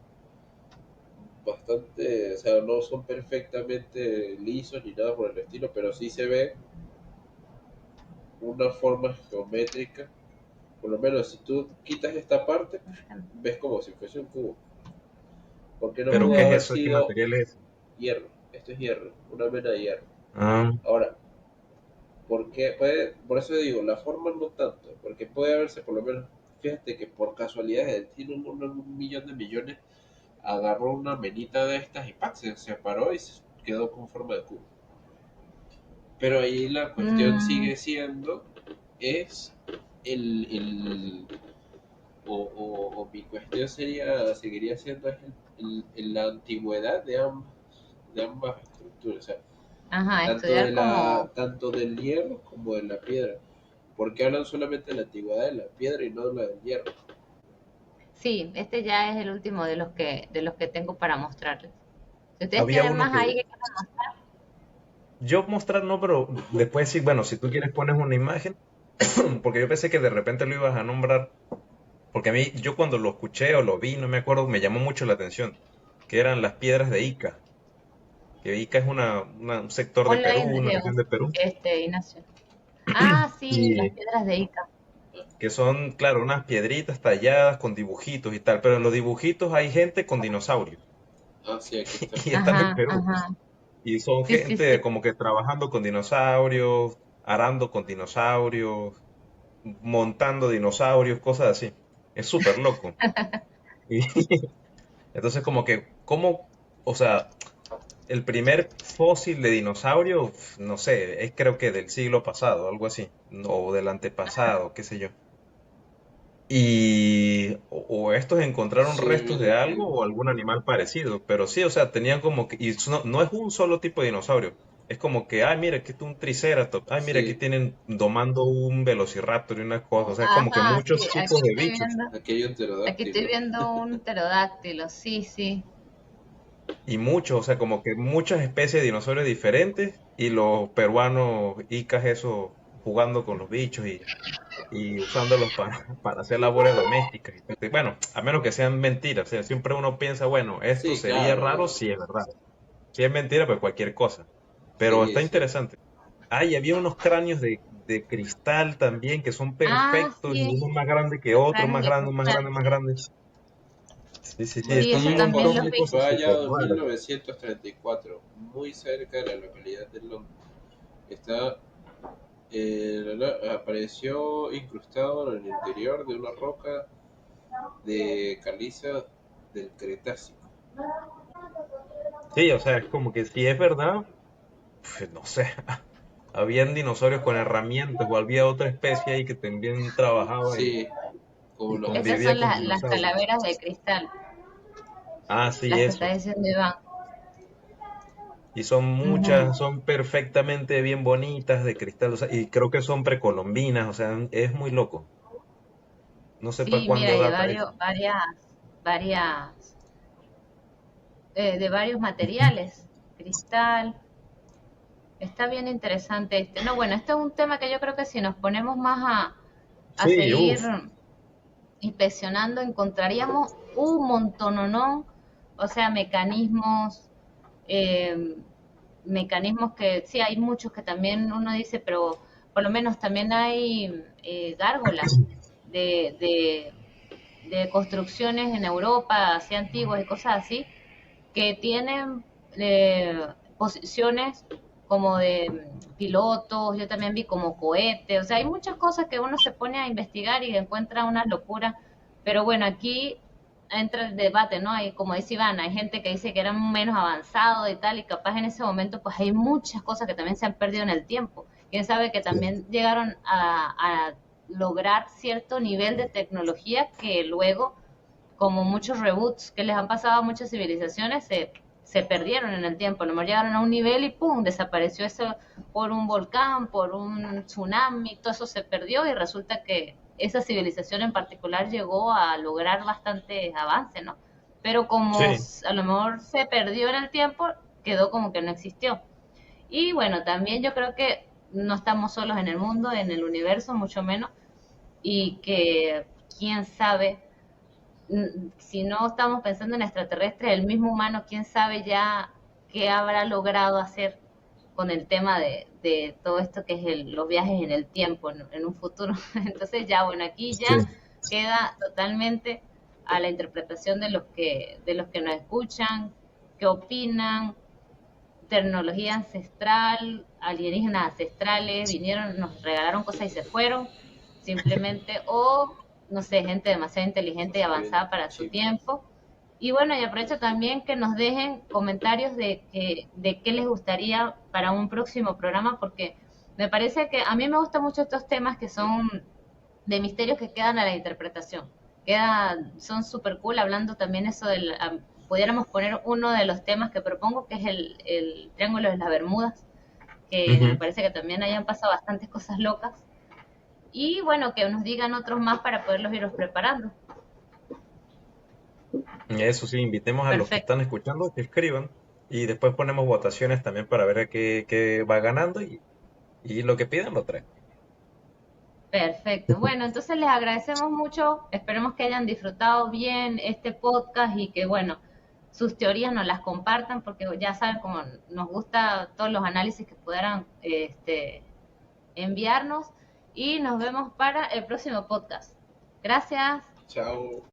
bastante, o sea, no son perfectamente lisos ni nada por el estilo, pero sí se ve una forma geométrica. Por lo menos si tú quitas esta parte, ves como si fuese un cubo. Porque no
¿Pero
pudo
qué es
haber
eso? ¿Qué
sido
material es ese?
hierro. Esto es hierro, una mena de hierro.
Ah,
Ahora, porque puede, por eso digo, la forma no tanto, porque puede haberse por lo menos, fíjate que por casualidad el destino un millón de millones agarró una menita de estas y ¡pac! Se separó y se quedó con forma de cubo. Pero ahí la cuestión
Mm,
sigue siendo, es el o mi cuestión seguiría siendo es la antigüedad de ambas estructuras, o sea,
ajá, estudiar como...
tanto del hierro como de la piedra. Porque hablan solamente de la antigüedad de la piedra y no de la del hierro.
Sí, este ya es el último de los que tengo para mostrarles. Si ustedes
había
tienen
uno
más ahí
que
que quieran mostrar,
yo mostrar no, pero después sí, bueno, si tú quieres pones una imagen, porque yo pensé que de repente lo ibas a nombrar, porque a mí, yo cuando lo escuché o lo vi, no me acuerdo, me llamó mucho la atención, que eran las piedras de Ica, que Ica es un sector de
ponle ahí,
Perú, una región de Perú,
Ignacio. Ah, sí, las
y
piedras de Ica.
que son, claro, unas piedritas talladas con dibujitos y tal, pero en los dibujitos hay gente con dinosaurios,
Ah, sí, aquí está.
y están en
Ajá,
Perú.
ajá.
Y son
Sí, sí, sí.
gente como que trabajando con dinosaurios, arando con dinosaurios, montando dinosaurios, cosas así. Es súper loco. Y entonces como que, ¿cómo? O sea, el primer fósil de dinosaurio, no sé, es creo que del siglo pasado, algo así, o del antepasado, qué sé yo. Y o estos encontraron
Sí,
restos
mira
de
aquí.
algo o algún animal parecido, pero sí, o sea, tenían como que, y no, no es un solo tipo de dinosaurio, es como que, ay, mira, aquí está un triceratops, ay, mira, aquí
Sí,
tienen domando un velociraptor y una cosa, o sea, es como que
Ajá,
muchos
sí,
tipos de bichos.
aquí hay un
aquí estoy
pterodáctilo.
viendo un pterodáctilo, sí, sí.
y muchos, o sea, como que muchas especies de dinosaurios diferentes y los peruanos icas eso jugando con los bichos y usándolos para hacer labores domésticas. Bueno, a menos que sean mentiras, o sea, siempre uno piensa, bueno, esto
Sí,
sería
claro,
raro si es verdad. Si es mentira, pues cualquier cosa. Pero
sí,
está
sí.
interesante. Ah, y había unos cráneos de cristal también que son
Ah,
perfectos y
sí,
uno más grande que
los
otro,
cráneos
más
de
grande, más
cristal.
grande, más grande. Sí, sí, sí,
Sí,
están
ese
un
también
montón
los
de
vi.
Fue
cosas súper
hallado en
raras.
1934, muy cerca de la localidad de Londres. Está, apareció incrustado en el interior de una roca de caliza del Cretácico.
Sí, o sea, es como que si es verdad, pues no sé, habían dinosaurios con herramientas o había otra especie ahí que también trabajaba
Sí, como
y
los
Esas
convivía
son
con
las
dinosaurios.
calaveras de cristal,
Ah, sí,
las que
eso.
está diciendo Iván.
Y son
Ujú.
muchas, son perfectamente bien bonitas de cristal, o sea, y creo que son precolombinas, o sea, es muy loco. No sé para
Sí, mira,
cuándo
y de
data eso.
varias, de varios materiales, cristal. Está bien interesante este. No, bueno, este es un tema que yo creo que si nos ponemos más a
Sí,
seguir
uff.
inspeccionando, encontraríamos un montononón, o sea, eh, mecanismos que sí, hay muchos que también uno dice, pero por lo menos también hay gárgolas de, de, de construcciones en Europa, así antiguas y cosas así, que tienen posiciones como de pilotos, yo también vi como cohetes, o sea, hay muchas cosas que uno se pone a investigar y encuentra unas locuras, pero bueno, aquí entra el debate, ¿no? Hay, como dice Iván, hay gente que dice que eran menos avanzados y tal, y capaz en ese momento pues hay muchas cosas que también se han perdido en el tiempo. Quién sabe que también llegaron a lograr cierto nivel de tecnología que luego como muchos reboots que les han pasado a muchas civilizaciones, se perdieron en el tiempo, no llegaron a un nivel y ¡pum! Desapareció eso por un volcán, por un tsunami, todo eso se perdió y resulta que esa civilización en particular llegó a lograr bastante avance, ¿no? Pero como
Sí.
a lo mejor se perdió en el tiempo, quedó como que no existió. Y bueno, también yo creo que no estamos solos en el mundo, en el universo, mucho menos, y que quién sabe si no estamos pensando en extraterrestres, el mismo humano, quién sabe ya qué habrá logrado hacer con el tema de todo esto que es los viajes en el tiempo, en un futuro. Entonces ya, bueno, aquí
Sí.
ya queda totalmente a la interpretación de los que nos escuchan, qué opinan, tecnología ancestral, alienígenas ancestrales, vinieron, nos regalaron cosas y se fueron, simplemente, o no sé, gente demasiado inteligente y
Nos traen
avanzada para su
chip.
tiempo. Y bueno, y aprovecho también que nos dejen comentarios de qué les gustaría para un próximo programa, porque me parece que a mí me gustan mucho estos temas que son de misterios que quedan a la interpretación. Son súper cool hablando también eso del, pudiéramos poner uno de los temas que propongo, que es el Triángulo de las Bermudas, que me
Ujú.
parece que también hayan pasado bastantes cosas locas. Y bueno, que nos digan otros más para poderlos irnos preparando.
Eso sí, invitemos a los que
Perfecto,
están escuchando que escriban y después ponemos votaciones también para ver qué va ganando y lo que pidan lo traen.
perfecto. Bueno, entonces les agradecemos mucho. Esperemos que hayan disfrutado bien este podcast y que, bueno, sus teorías nos las compartan porque ya saben cómo nos gusta todos los análisis que pudieran enviarnos y nos vemos para el próximo podcast. Gracias.
Chao.